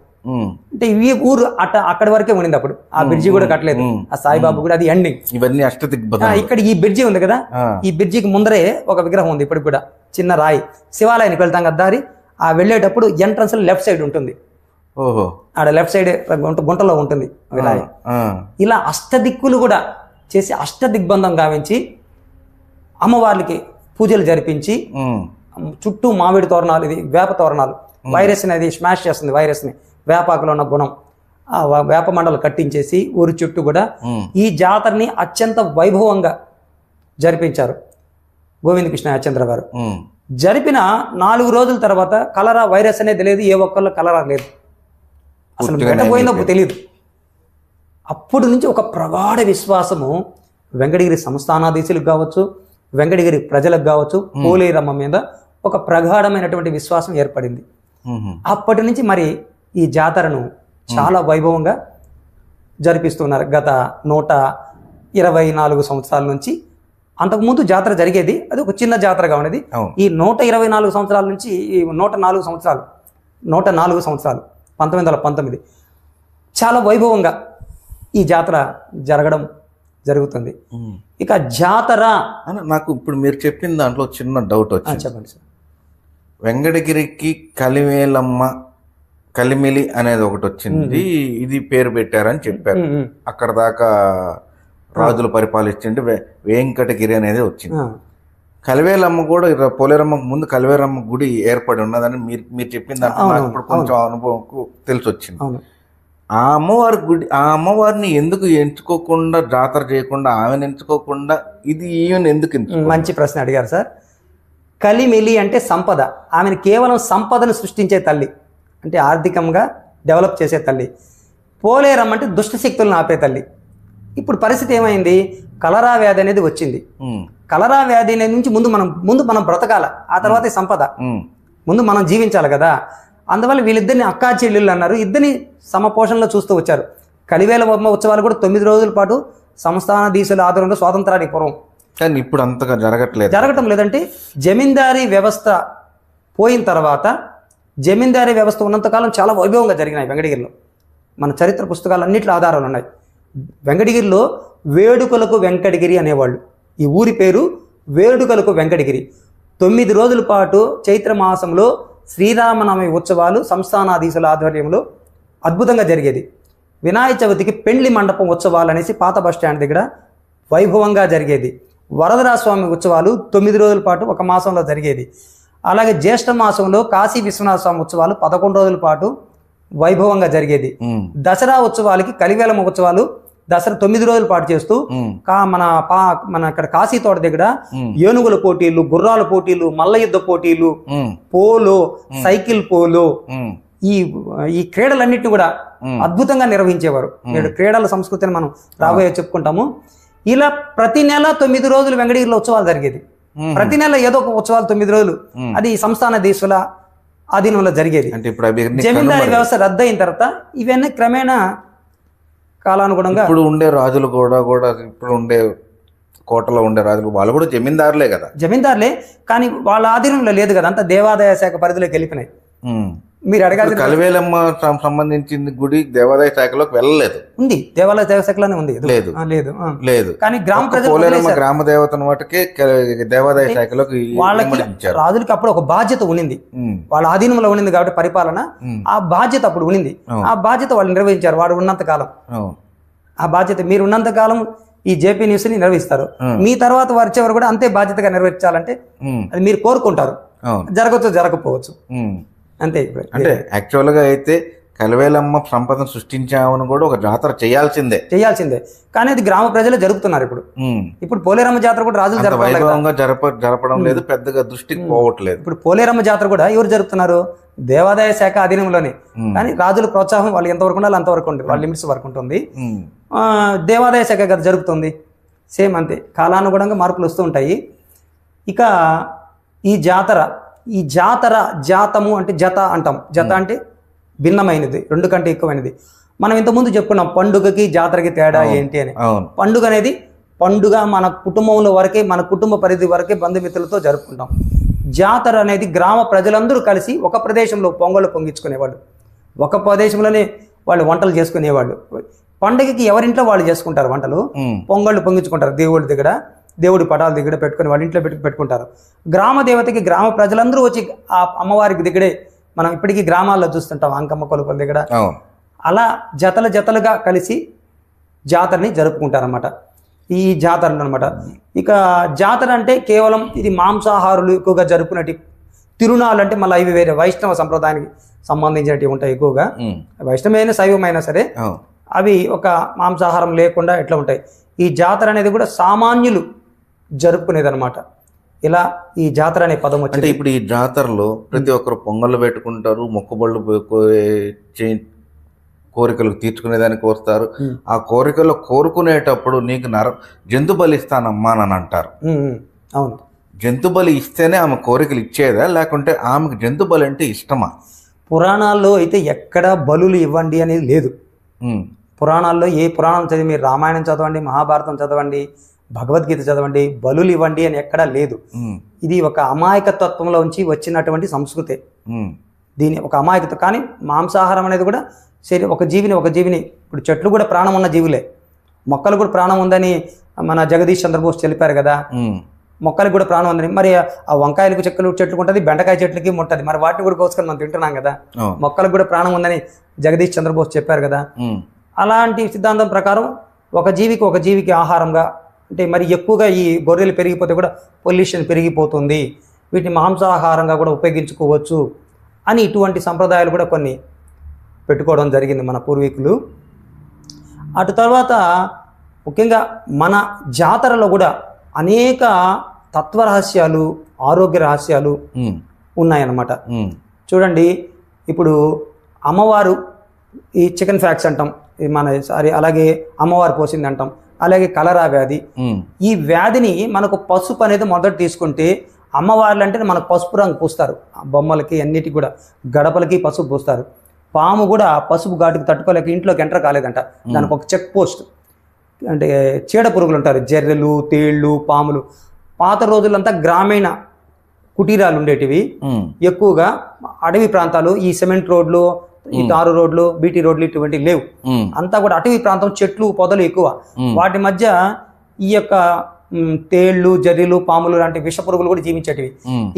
అంటే ఈ ఊరు అక్కడి వరకే ఉండింది. అప్పుడు ఆ బ్రిడ్జి కూడా కట్టలేదు, ఆ సాయిబాబా గుడి, అది ఎండింగ్. ఇవన్నీ అష్టదిగ్బంధ. ఇక్కడ ఈ బ్రిడ్జి ఉంది కదా, ఈ బ్రిడ్జికి ముందరే ఒక విగ్రహం ఉంది. ఇప్పుడు కూడా చిన్న రాయి. శివాలయానికి వెళ్తాం కదా దారి, ఆ వెళ్ళేటప్పుడు ఎంట్రన్స్ లెఫ్ట్ సైడ్ ఉంటుంది. ఆడ లెఫ్ట్ సైడ్ గుంటలో ఉంటుంది రాయి. ఇలా అష్టదిక్కులు కూడా చేసి అష్టదిగ్బంధం గావించి అమ్మవార్లకి పూజలు జరిపించి చుట్టూ మామిడి తోరణాలు, ఇది వేప తోరణాలు, వైరస్ అనేది స్మాష్ చేస్తుంది. వైరస్ని, వేపాకులో ఉన్న గుణం, ఆ వేప మండలు కట్టించేసి ఊరి చుట్టూ కూడా ఈ జాతరని అత్యంత వైభవంగా జరిపించారు గోవిందకృష్ణ యాచంద్ర గారు. జరిపిన 4 రోజుల తర్వాత కలరా వైరస్ అనేది లేదు, ఏ ఒక్కళ్ళు కలరా లేదు, అసలు పెట్టబోయిందో తెలియదు. అప్పటి నుంచి ఒక ప్రగాఢ విశ్వాసము వెంకటగిరి సంస్థానాధీశులకు కావచ్చు, వెంకటగిరి ప్రజలకు కావచ్చు, పోలేరమ్మ మీద ఒక ప్రగాఢమైనటువంటి విశ్వాసం ఏర్పడింది. అప్పటి నుంచి మరి ఈ జాతరను చాలా వైభవంగా జరిపిస్తున్నారు గత 124 సంవత్సరాల నుంచి. అంతకుముందు జాతర జరిగేది, అది ఒక చిన్న జాతరగా ఉండేది. ఈ 124 సంవత్సరాల నుంచి ఈ 104 సంవత్సరాలు 1919 చాలా వైభవంగా ఈ జాతర జరగడం జరుగుతుంది. ఇక జాతర నాకు ఇప్పుడు మీరు చెప్పిన దాంట్లో చిన్న డౌట్ వచ్చింది. చెప్పండి సార్. వెంకటగిరికి కలిమిలి అనేది ఒకటి వచ్చింది, ఇది పేరు పెట్టారని చెప్పారు. అక్కడ దాకా రాజులు పరిపాలించండి వెంకటగిరి అనేది వచ్చింది. కలివేలమ్మ కూడా పోలేరమ్మకు ముందు కలివేరమ్మ గుడి ఏర్పడి ఉన్నదని మీరు చెప్పిన దాంట్లో నాకు ఇప్పుడు కొంచెం అనుభవం తెలిసి వచ్చింది. ఆ అమ్మవారి గుడి, ఆ అమ్మవారిని ఎందుకు ఎంచుకోకుండా, జాతర చేయకుండా, ఆమెను ఎంచుకోకుండా ఈమెను ఎందుకు? మంచి ప్రశ్న అడిగారు సార్. కలిమిలి అంటే సంపద. ఆమెను కేవలం సంపదను సృష్టించే తల్లి, అంటే ఆర్థికంగా డెవలప్ చేసే తల్లి. పోలేరమ్మ అంటే దుష్టశక్తులను ఆపే తల్లి. ఇప్పుడు పరిస్థితి ఏమైంది? కలరా వ్యాధి అనేది వచ్చింది. కలరా వ్యాధి అనేది నుంచి ముందు మనం బ్రతకాల, ఆ తర్వాతే సంపద. ముందు మనం జీవించాలి కదా. అందువల్ల వీళ్ళిద్దరిని అక్కా చెల్లెళ్ళు అన్నారు. ఇద్దరిని సమపోషణలో చూస్తూ వచ్చారు. కలివేలమ్మ ఉత్సవాలు కూడా 9 రోజుల పాటు సంస్థానాధీశుల ఆధ్వర్యంలో స్వాతంత్రానికి పూర్వం. కానీ ఇప్పుడు అంతగా జరగటం లేదంటే జమీందారీ వ్యవస్థ పోయిన తర్వాత, జమీందారీ వ్యవస్థ ఉన్నంతకాలం చాలా వైభవంగా జరిగినాయి వెంకటగిరిలో. మన చరిత్ర పుస్తకాలన్నింటిలో ఆధారాలు ఉన్నాయి. వెంకటగిరిలో వేడుకలకు వెంకటగిరి అనేవాళ్ళు. ఈ ఊరి పేరు వేడుకలకు వెంకటగిరి. 9 రోజుల పాటు చైత్ర మాసంలో శ్రీరామనవమి ఉత్సవాలు సంస్థానాధీశుల ఆధ్వర్యంలో అద్భుతంగా జరిగేది. వినాయక చవితికి పెండ్లి మండపం ఉత్సవాలు అనేసి పాత బస్టాండ్ దగ్గర వైభవంగా జరిగేది. వరదరాజస్వామి ఉత్సవాలు 9 రోజుల పాటు ఒక మాసంలో జరిగేది. అలాగే జ్యేష్ఠ మాసంలో కాశీ విశ్వనాథ స్వామి ఉత్సవాలు 11 రోజుల పాటు వైభవంగా జరిగేది. దసరా ఉత్సవాలకి కలివేలమ్మ ఉత్సవాలు దసరా 9 రోజుల పాటు చేస్తూ మన ఇక్కడ కాశీ తోట దగ్గర ఏనుగుల పోటీలు, గుర్రాల పోటీలు, మల్ల యుద్ధ పోటీలు, పోలో, సైకిల్ పోలో, ఈ క్రీడలన్నింటినీ కూడా అద్భుతంగా నిర్వహించేవారు. క్రీడల సంస్కృతిని మనం రాబోయే చెప్పుకుంటాము. ఇలా ప్రతి నెల 9 రోజులు వెంకటగిరిలో ఉత్సవాలు జరిగేది. ప్రతి నెల ఏదో ఒక ఉత్సవాలు 9 రోజులు అది సంస్థానాధీశుల ఆధీనంలో జరిగేది. జమీందారీ వ్యవస్థ రద్దయిన తర్వాత ఇవన్నీ క్రమేణా కాలానుగుణంగా ఇప్పుడు ఉండే రాజులు కూడా ఇప్పుడు ఉండే కోటలో ఉండే రాజులు వాళ్ళు కూడా జమీందారులే కదా. జమీందారులే, కానీ వాళ్ళ ఆధీనంలో లేదు కదా, అంతా దేవాదాయ శాఖ పరిధిలోకి వెళ్ళిపోయినాయి. మీరు అడగాల్సిన కలివేలమ్మ సంబంధించిన గుడి దేవాదాయ శాఖలోకి వెళ్ళలేదు. ఉంది, దేవాలయ శాఖలోనే ఉంది. లేదు కానీ గ్రామ ప్రజలు గ్రామ దేవతను వాటికి దేవాదాయ శాఖలోకి వాళ్ళకి రాజులకి అప్పుడు ఒక బాధ్యత ఉన్నింది. వాళ్ళ ఆధీనంలో ఉన్నింది కాబట్టి పరిపాలన, ఆ బాధ్యత అప్పుడు ఉన్నింది. ఆ బాధ్యత వాళ్ళు నిర్వహించారు. వాడు ఉన్నంత కాలం ఆ బాధ్యత, మీరు ఉన్నంత కాలం ఈ జేపీ న్యూస్ ని నిర్వహిస్తారు. మీ తర్వాత వచ్చేవారు కూడా అంతే బాధ్యతగా నిర్వహించాలంటే అది మీరు కోరుకుంటారు. జరగచ్చు, జరగకపోవచ్చు, అంతే. అంటే యాక్చువల్ గా అయితే కలివేలమ్మ సంపదను సృష్టించామని కూడా ఒక జాతర చేయాల్సిందే. కానీ అది గ్రామ ప్రజలే జరుపుతున్నారు. ఇప్పుడు పోలేరమ్మ జాతర కూడా రాజులు జరపడం లేదు, పెద్దగా దృష్టికి పోవట్లేదు. ఇప్పుడు పోలేరమ్మ జాతర కూడా ఎవరు జరుపుతున్నారు? దేవాదాయ శాఖ అధీనంలోనే. కానీ రాజుల ప్రోత్సాహం వాళ్ళు ఎంతవరకు ఉండాలి అంతవరకు ఉంది, వాళ్ళ లిమిట్స్ వరకు ఉంటుంది. దేవాదాయ శాఖ కదా జరుగుతుంది, సేమ్ అంతే. కాలానుగుణంగా మార్పులు వస్తూ ఉంటాయి. ఇక ఈ జాతర జాతము అంటే జత అంటాం. జత అంటే భిన్నమైనది, 2 కంటే ఎక్కువైనది. మనం ఇంతకుముందు చెప్పుకున్నాం పండుగకి జాతరకి తేడా ఏంటి అని. పండుగ అనేది మన కుటుంబంలో వరకే, మన కుటుంబ పరిధి వరకే బంధుమిత్రులతో జరుపుకుంటాం. జాతర అనేది గ్రామ ప్రజలందరూ కలిసి ఒక ప్రదేశంలో పొంగళ్ళు పొంగించుకునేవాళ్ళు, ఒక ప్రదేశంలోనే వాళ్ళు వంటలు చేసుకునేవాళ్ళు. పండుగకి ఎవరింట్లో వాళ్ళు చేసుకుంటారు వంటలు, పొంగళ్ళు పొంగించుకుంటారు. దేవుడి దగ్గర, దేవుడి పటాల దగ్గర పెట్టుకుని వాళ్ళ ఇంట్లో పెట్టుకుంటారు. గ్రామ దేవతకి గ్రామ ప్రజలందరూ వచ్చి ఆ అమ్మవారికి దగ్గరే, మనం ఇప్పటికీ గ్రామాల్లో చూస్తుంటాం అంకమ్మ కొలుపుల దగ్గర. అలా జతలుగా కలిసి జాతరని జరుపుకుంటారన్నమాట, ఈ జాతరలు అనమాట. ఇక జాతర అంటే కేవలం ఇది మాంసాహారులు ఎక్కువగా జరుపుకునేటి. తిరునాళ్ళు అంటే మళ్ళీ ఇవి వేరే వైష్ణవ సంప్రదాయానికి సంబంధించినవి ఉంటాయి ఎక్కువగా. వైష్ణవమైన శైవమైనా సరే అవి ఒక మాంసాహారం లేకుండా ఎట్లా ఉంటాయి. ఈ జాతర అనేది కూడా సామాన్యులు జరుపుకునేది అనమాట. ఇలా ఈ జాతర అనే పదం వచ్చింది. ఇప్పుడు ఈ జాతరలో ప్రతి ఒక్కరు పొంగళ్ళు పెట్టుకుంటారు, మొక్కుబళ్ళు కోరికలు తీర్చుకునేదాన్ని కోరుతారు. ఆ కోరికలు కోరుకునేటప్పుడు నీకు జంతు బలి ఇస్తానమ్మా అని అంటారు. అవును, జంతు బలి ఇస్తేనే ఆమె కోరికలు ఇచ్చేదా, లేకుంటే ఆమెకు జంతు బలి అంటే ఇష్టమా? పురాణాల్లో అయితే ఎక్కడ బలులు ఇవ్వండి అనేది లేదు. పురాణాల్లో ఏ పురాణం చదివి మీరు రామాయణం చదవండి, మహాభారతం చదవండి, భగవద్గీత చదవండి, బలులు ఇవ్వండి అని ఎక్కడా లేదు. ఇది ఒక అమాయకత్వంలో ఉంచి వచ్చినటువంటి సంస్కృతే. దీని ఒక అమాయకత్వం. కానీ మాంసాహారం అనేది కూడా ఒక జీవిని ఇప్పుడు చెట్లు కూడా ప్రాణం ఉన్న జీవులే, మొక్కలు కూడా ప్రాణం ఉందని మన జగదీష్ చంద్రబోస్ తెలిపారు కదా. మొక్కలకు కూడా ప్రాణం ఉందని. మరి ఆ వంకాయలకు చెట్లు ఉంటుంది, బెండకాయ చెట్లకి ఉంటుంది. మరి వాటిని కూడా కోసుకొని మనం తింటున్నాం కదా. మొక్కలకు కూడా ప్రాణం ఉందని జగదీష్ చంద్రబోస్ చెప్పారు కదా. అలాంటి సిద్ధాంతం ప్రకారం ఒక జీవికి ఆహారంగా, అంటే మరి ఎక్కువగా ఈ గొర్రెలు పెరిగిపోతే కూడా పొల్యూషన్ పెరిగిపోతుంది, వీటిని మాంసాహారంగా కూడా ఉపయోగించుకోవచ్చు అని ఇటువంటి సంప్రదాయాలు కూడా కొన్ని పెట్టుకోవడం జరిగింది మన పూర్వీకులు. అటు తర్వాత ముఖ్యంగా మన జాతరలో కూడా అనేక తత్వరహస్యాలు, ఆరోగ్య రహస్యాలు ఉన్నాయన్నమాట. చూడండి, ఇప్పుడు అమ్మవారు ఈ చికెన్ ఫ్యాక్స్ అంటాం, అలాగే అమ్మవారు పోసింది అంటాం, అలాగే కలరా వ్యాధి. ఈ వ్యాధిని మనకు పసుపు అనేది మొదట తీసుకుంటే, అమ్మవార్లు అంటే మనకు పసుపు రంగు పూస్తారు, బొమ్మలకి అన్నిటికి కూడా గడపలకి పసుపు పూస్తారు. పాము కూడా పసుపు ఘాటుకు తట్టుకోలేక ఇంట్లోకి ఎంటర్ కాలేదంట. దానికి ఒక చెక్ పోస్ట్, అంటే చీడ పురుగులు ఉంటారు, జర్రెలు, తేళ్లు, పాములు. పాత రోజులంతా గ్రామీణ కుటీరాలు ఉండేటివి, ఎక్కువగా అడవి ప్రాంతాలు. ఈ సిమెంట్ రోడ్లు, ఈ తారు రోడ్లు, బీటీ రోడ్లు ఇటువంటివి లేవు. అంతా కూడా అటవీ ప్రాంతం, చెట్లు పొదలు ఎక్కువ. వాటి మధ్య ఈ యొక్క తేళ్లు, జర్రీలు, పాములు లాంటి విష పురుగులు కూడా జీవించేటివి.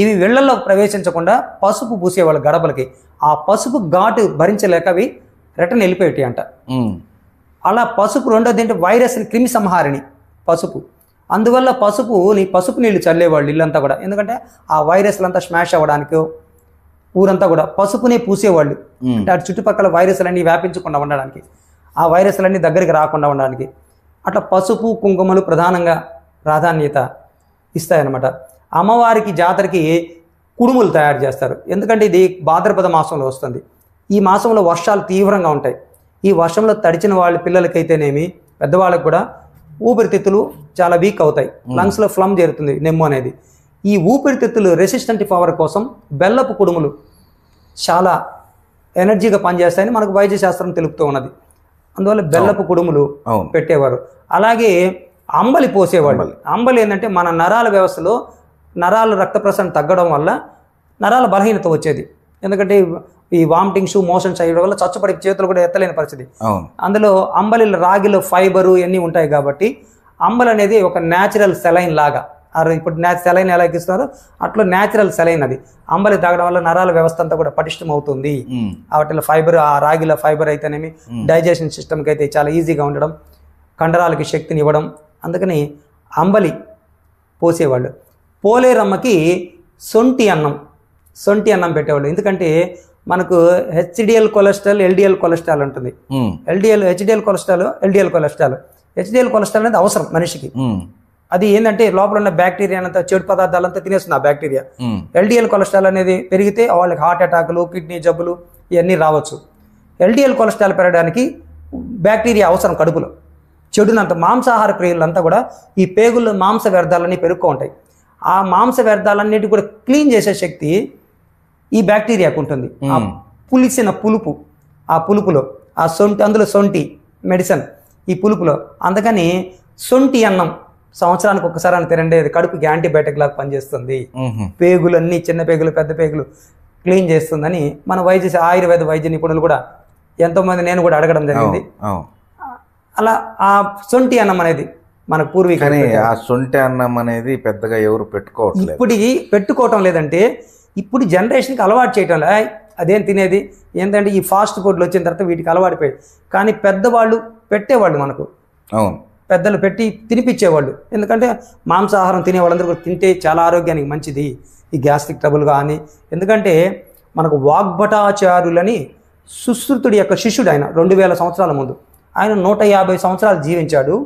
ఇవి వీళ్లలో ప్రవేశించకుండా పసుపు పూసేవాళ్ళు గడపలకి. ఆ పసుపు ఘాటు భరించలేక అవి రిటర్న్ వెళ్ళిపోయేటి అంట. అలా పసుపు రెండోది ఏంటి, వైరస్ క్రిమి సంహారిణి పసుపు. అందువల్ల పసుపు నీళ్లు చల్లేవాళ్ళు ఇల్లంతా కూడా. ఎందుకంటే ఆ వైరస్లంతా స్మాష్ అవ్వడానికి ఊరంతా కూడా పసుపునే పూసేవాళ్ళు. అంటే అటు చుట్టుపక్కల వైరస్లన్నీ వ్యాపించకుండా ఉండడానికి, ఆ వైరస్లన్నీ దగ్గరికి రాకుండా ఉండడానికి. అట్లా పసుపు, కుంకుమలు ప్రధానంగా ప్రాధాన్యత ఇస్తాయన్నమాట. అమ్మవారికి జాతరకి కుడుములు తయారు చేస్తారు. ఎందుకంటే ఇది భాద్రపద మాసంలో వస్తుంది. ఈ మాసంలో వర్షాలు తీవ్రంగా ఉంటాయి. ఈ వర్షంలో తడిచిన వాళ్ళ పిల్లలకైతేనేమి, పెద్దవాళ్ళకి కూడా ఊపిరితిత్తులు చాలా వీక్ అవుతాయి, లంగ్స్లో ఫ్లమ్ చేరుతుంది, నెమ్ము అనేది. ఈ ఊపిరితిత్తులు రెసిస్టెంట్ పవర్ కోసం బెల్లపు కుడుములు చాలా ఎనర్జీగా పనిచేస్తాయని మనకు వైద్య శాస్త్రం తెలుపుతూ ఉన్నది. అందువల్ల బెల్లపు కుడుములు పెట్టేవారు. అలాగే అంబలి పోసేవాళ్ళు. అంబలి ఏంటంటే మన నరాల వ్యవస్థలో నరాలు రక్త ప్రసరణ తగ్గడం వల్ల నరాల బలహీనత వచ్చేది. ఎందుకంటే ఈ వామిటింగ్స్, మోషన్స్ అయ్యడం వల్ల చచ్చుపడి చేతులు కూడా ఎత్తలేని పరిస్థితి. అందులో అంబలి, రాగిలో ఫైబరు ఇవన్నీ ఉంటాయి కాబట్టి అంబలి అనేది ఒక న్యాచురల్ సెలైన్ లాగా. ఇప్పుడు సెలైన్ ఎలా ఎక్కిస్తున్నారో అట్లా న్యాచురల్ సెలైన్ అది. అంబలి తాగడం వల్ల నరాల వ్యవస్థ అంతా కూడా పటిష్టం అవుతుంది. వాటిలో ఫైబర్, ఆ రాగిలో ఫైబర్ అయితేనేమి డైజెషన్ సిస్టమ్కి అయితే చాలా ఈజీగా ఉండడం, కండరాలకి శక్తిని ఇవ్వడం. అందుకని అంబలి పోసేవాళ్ళు. పోలేరమ్మకి సొంటి అన్నం పెట్టేవాళ్ళు. ఎందుకంటే మనకు హెచ్డిఎల్ కొలెస్ట్రాల్, ఎల్డిఎల్ కొలెస్ట్రాల్ ఉంటుంది. హెచ్డిఎల్ కొలెస్ట్రాల్ అనేది అవసరం మనిషికి. అది ఏంటంటే లోపల ఉన్న బ్యాక్టీరియా అంతా, చెడు పదార్థాలంతా తినేస్తుంది ఆ బ్యాక్టీరియా. ఎల్డిఎల్ కొలెస్ట్రాల్ అనేది పెరిగితే వాళ్ళకి హార్ట్ అటాకులు, కిడ్నీ జబ్బులు ఇవన్నీ రావచ్చు. ఎల్డిఎల్ కొలెస్ట్రాల్ పెరగడానికి బ్యాక్టీరియా అవసరం కడుపులో. చెడునంత మాంసాహార ప్రియులంతా కూడా ఈ పేగుల్లో మాంస వ్యర్థాలన్నీ పెరుక్కో ఉంటాయి. ఆ మాంస వ్యర్థాలన్నిటి కూడా క్లీన్ చేసే శక్తి ఈ బ్యాక్టీరియాకు ఉంటుంది. ఆ పులిసిన పులుపు, ఆ పులుపులో ఆ సొంటి, అందులో సొంటి మెడిసిన్ ఈ పులుపులో. అందుకని సొంటి అన్నం సంవత్సరానికి ఒక్కసారి అని తినండి, అది కడుపుకి యాంటీబయాటిక్ లాగా పనిచేస్తుంది. పేగులన్నీ, చిన్న పేగులు, పెద్ద పేగులు క్లీన్ చేస్తుందని మన ఆయుర్వేద వైద్య నిపుణులు కూడా ఎంతోమంది, నేను కూడా అడగడం జరిగింది. అలా ఆ సొంటి అన్నం అనేది మన పూర్వీకులు, ఆ సొంటి అన్నం అనేది పెద్దగా ఎవరు పెట్టుకోవట్లేదు. ఇప్పుడు పెట్టుకోవటం లేదంటే ఇప్పుడు జనరేషన్కి అలవాటు చేయటం లే. అదేం తినేది ఏంటంటే ఈ ఫాస్ట్ ఫుడ్లు వచ్చిన తర్వాత వీటికి అలవాటుపోయాయి. కానీ పెద్దవాళ్ళు పెట్టేవాళ్ళు, మనకు పెద్దలు పెట్టి తినిపించేవాళ్ళు. ఎందుకంటే మాంసాహారం తినే వాళ్ళందరూ కూడా తింటే చాలా ఆరోగ్యానికి మంచిది, ఈ గ్యాస్ట్రిక్ ట్రబుల్ కానీ. ఎందుకంటే మనకు వాగ్భటాచార్యులని సుశ్రుతుడి యొక్క శిష్యుడు ఆయన, 2000 సంవత్సరాల ముందు. ఆయన 150 సంవత్సరాలు జీవించాడు.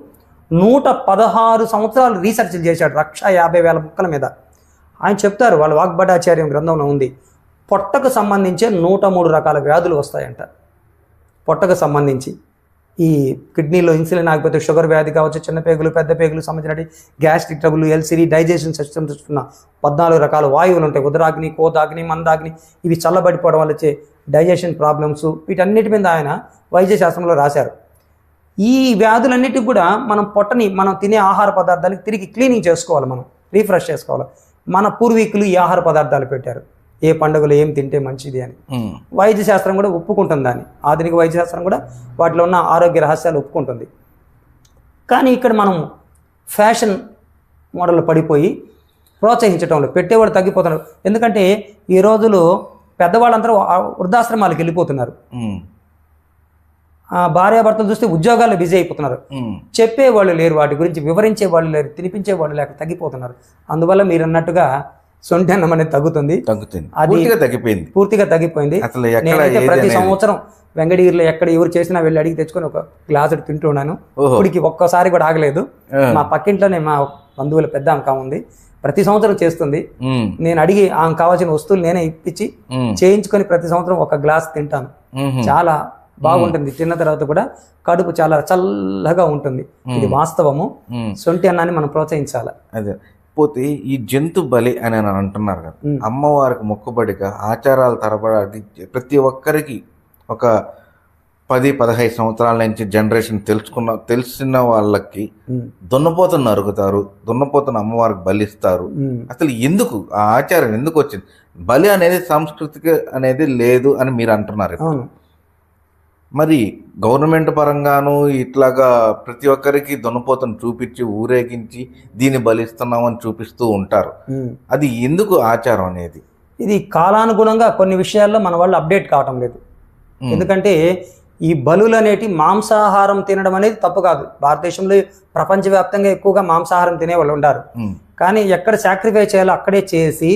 116 సంవత్సరాలు రీసెర్చ్లు చేశాడు 1,50,000 ముక్కల మీద. ఆయన చెప్తారు, వాళ్ళ వాగ్భటాచార్యం గ్రంథంలో ఉంది, పొట్టకు సంబంధించే 103 రకాల వ్యాధులు వస్తాయంట. పొట్టకు సంబంధించి ఈ కిడ్నీలో ఇన్సులిన్ ఆగిపోతే షుగర్ వ్యాధి కావచ్చు, చిన్న పేగులు, పెద్ద పేగులు సంబంధించిన gastric trouble, LCD, digestion system చూస్తున్న 14 రకాల వాయువులు ఉంటాయి. ఉదరాగ్ని, కోదాగ్ని, మందాగ్ని. ఇవి చల్లబడిపోవడం వల్ల వచ్చే డైజెషన్ ప్రాబ్లమ్స్, వీటన్నిటి మీద ఆయన వైద్య శాస్త్రంలో రాశారు. ఈ వ్యాధులన్నిటికి కూడా మనం పొట్టని మనం తినే ఆహార పదార్థాలకి తిరిగి క్లీనింగ్ చేసుకోవాలి, మనం రీఫ్రెష్ చేసుకోవాలి. మన పూర్వీకులు ఈ ఆహార పదార్థాలు పెట్టారు, ఏ పండుగలు ఏం తింటే మంచిది అని. వైద్య శాస్త్రం కూడా ఒప్పుకుంటుంది దాన్ని, ఆధునిక వైద్య శాస్త్రం కూడా వాటిలో ఉన్న ఆరోగ్య రహస్యాలు ఒప్పుకుంటుంది. కానీ ఇక్కడ మనం ఫ్యాషన్ మోడల్లో పడిపోయి ప్రోత్సహించడంలో పెట్టేవాళ్ళు తగ్గిపోతున్నారు. ఎందుకంటే ఈ రోజులు పెద్దవాళ్ళందరూ వృద్ధాశ్రమాలకు వెళ్ళిపోతున్నారు, భార్యాభర్తలు చూస్తే ఉద్యోగాల్లో బిజీ అయిపోతున్నారు, చెప్పేవాళ్ళు లేరు, వాటి గురించి వివరించే వాళ్ళు లేరు, తినిపించే వాళ్ళు లేక తగ్గిపోతున్నారు. అందువల్ల మీరు అన్నట్టుగా సొంటి అన్నం అనేది తగ్గుతుంది, అది పూర్తిగా తగ్గిపోయింది. నేనైతే ప్రతి సంవత్సరం వెంకటగిరిలో ఎక్కడ ఎవరు చేసినా వెళ్ళి అడిగి తెచ్చుకొని ఒక గ్లాసు తింటున్నాను. ఇప్పటికి ఒక్కసారి కూడా ఆగలేదు. మా పక్కింట్లోనే మా బంధువుల పెద్ద అంక ఉంది, ప్రతి సంవత్సరం చేస్తుంది. నేను అడిగి ఆమె కావాల్సిన వస్తువులు నేనే ఇప్పించి చేయించుకొని ప్రతి సంవత్సరం ఒక గ్లాస్ తింటాను. చాలా బాగుంటుంది, తిన్న తర్వాత కూడా కడుపు చాలా చల్లగా ఉంటుంది. ఇది వాస్తవము. సొంటి అన్నాన్ని మనం ప్రోత్సహించాలి. అదే పోతే ఈ జంతు బలి అని అంటున్నారు కదా, అమ్మవారికి మొక్కుబడిగా ఆచారాల తరబడి ప్రతి ఒక్కరికి ఒక 10-15 సంవత్సరాల నుంచి జనరేషన్ తెలిసిన వాళ్ళకి దున్నపోతను నరుకుతారు, దున్నపోతను అమ్మవారికి బలిస్తారు. అసలు ఎందుకు ఆ ఆచారం ఎందుకు వచ్చింది? బలి అనేది సాంస్కృతిక అనేది లేదు అని మీరు అంటున్నారు. మరి గవర్నమెంట్ పరంగాను ఇట్లాగా ప్రతి ఒక్కరికి దున్నపోతను చూపించి ఊరేగించి దీన్ని బలిస్తున్నామని చూపిస్తూ ఉంటారు. అది ఎందుకు ఆచారం అనేది? ఇది కాలానుగుణంగా కొన్ని విషయాల్లో మన వాళ్ళు అప్డేట్ కావటం లేదు. ఎందుకంటే ఈ బలులు అనేటి మాంసాహారం తినడం అనేది తప్పు కాదు. భారతదేశంలో ప్రపంచవ్యాప్తంగా ఎక్కువగా మాంసాహారం తినే వాళ్ళు ఉంటారు. కానీ ఎక్కడ సాక్రిఫై చేయాలో అక్కడే చేసి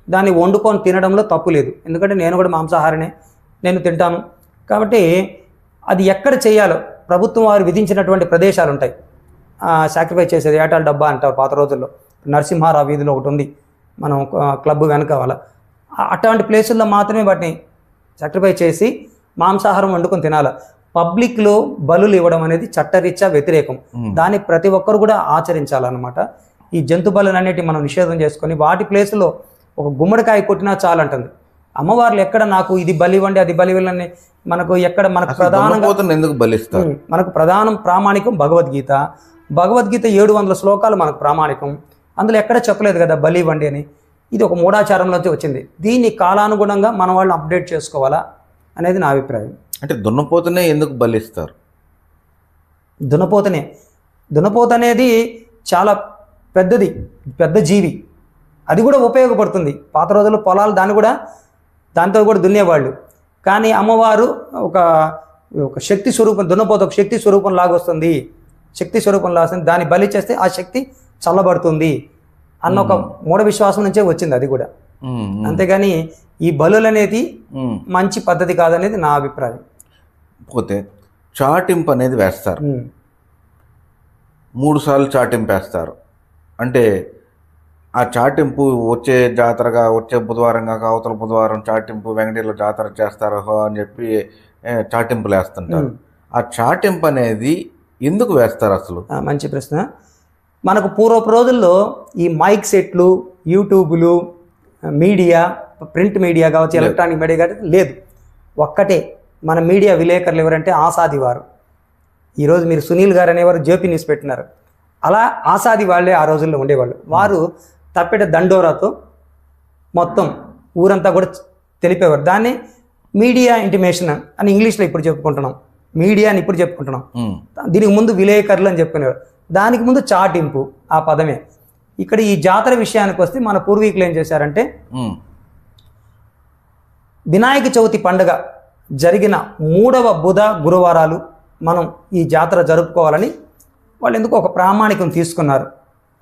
దాన్ని వండుకొని తినడంలో తప్పు లేదు. ఎందుకంటే నేను కూడా మాంసాహారనే, నేను తింటాను. కాబట్టి అది ఎక్కడ చేయాలో ప్రభుత్వం వారు విధించినటువంటి ప్రదేశాలు ఉంటాయి. సాక్రిఫై చేసేది ఏటాల డబ్బా అంటారు పాత రోజుల్లో. నరసింహారావు వీధిలో ఒకటి ఉంది, మనం క్లబ్ వెనక వాళ్ళ అట్లాంటి ప్లేసుల్లో మాత్రమే వాటిని సాక్రిఫై చేసి మాంసాహారం వండుకొని తినాలి. పబ్లిక్లో బలులు ఇవ్వడం అనేది చట్టరీత్యా వ్యతిరేకం. దాన్ని ప్రతి ఒక్కరు కూడా ఆచరించాలన్నమాట. ఈ జంతు బలులు అనేటివి మనం నిషేధం చేసుకొని వాటి ప్లేసులో ఒక గుమ్మడికాయ కొట్టినా చాలంటుంది. అమ్మవార్లు ఎక్కడ నాకు ఇది బలి ఇవ్వండి అది బలి ఇవ్వండి మనకు ఎక్కడ మనకు ప్రధానంగా ఎందుకు బలిస్తారు? మనకు ప్రధానం ప్రామాణికం భగవద్గీత. భగవద్గీత 700 శ్లోకాలు మనకు ప్రామాణికం. అందులో ఎక్కడ చెప్పలేదు కదా బలి ఇవ్వండి అని. ఇది ఒక మూఢాచారంలోంచి వచ్చింది. దీన్ని కాలానుగుణంగా మన వాళ్ళు అప్డేట్ చేసుకోవాలా అనేది నా అభిప్రాయం. అంటే దున్నపోతనే ఎందుకు బలిస్తారు? దున్నపోత అనేది చాలా పెద్దది, పెద్ద జీవి. అది కూడా ఉపయోగపడుతుంది. పాత రోజుల్లో పొలాలు దాంతో కూడా దున్నేవాళ్ళు. కానీ అమ్మవారు ఒక శక్తి స్వరూపం, దున్నపోత ఒక శక్తి స్వరూపం లాగా వస్తుంది, శక్తి స్వరూపం లాగా వస్తుంది. దాన్ని బలి చేస్తే ఆ శక్తి చల్లబడుతుంది అన్న ఒక మూఢ విశ్వాసం నుంచే వచ్చింది అది కూడా. అంతేగాని ఈ బలులు అనేది మంచి పద్ధతి కాదనేది నా అభిప్రాయం. పోతే చాటింపు అనేది వేస్తారు, 3 సార్లు చాటింపు వేస్తారు. అంటే ఆ చాటింపు వచ్చే జాతరగా వచ్చే బుధవారం కాక అవతల బుధవారం చాటింపు వెంకటగిరిలో జాతర చేస్తారు అని చెప్పి చాటింపులు వేస్తుంటారు. ఆ చాటింపు అనేది ఎందుకు వేస్తారు అసలు? మంచి ప్రశ్న. మనకు పూర్వపు రోజుల్లో ఈ మైక్ సెట్లు, యూట్యూబ్లు, మీడియా, ప్రింట్ మీడియా కావచ్చు, ఎలక్ట్రానిక్ మీడియా కావచ్చు లేదు. ఒక్కటే మన మీడియా విలేకరులు ఎవరంటే ఆసాది వారు. ఈరోజు మీరు సునీల్ గారు అనేవారు జేపీ న్యూస్ పెట్టినారు. అలా ఆసాది వాళ్ళే ఆ రోజుల్లో ఉండేవాళ్ళు. వారు తప్పెట దండోరాతో మొత్తం ఊరంతా కూడా తెలిపేవారు. దాన్ని మీడియా ఇంటిమేషన్ అని ఇంగ్లీష్లో ఇప్పుడు చెప్పుకుంటున్నాం, మీడియా అని ఇప్పుడు చెప్పుకుంటున్నాం. దీనికి ముందు విలేకరులు అని చెప్పుకునేవారు. దానికి ముందు చాటింపు ఆ పదమే. ఇక్కడ ఈ జాతర విషయానికి వస్తే మన పూర్వీకులు ఏం చేశారంటే వినాయక చవితి పండుగ జరిగిన 3వ బుధ గురువారాలు మనం ఈ జాతర జరుపుకోవాలని వాళ్ళు ఎందుకు ఒక ప్రామాణికం తీసుకున్నారు,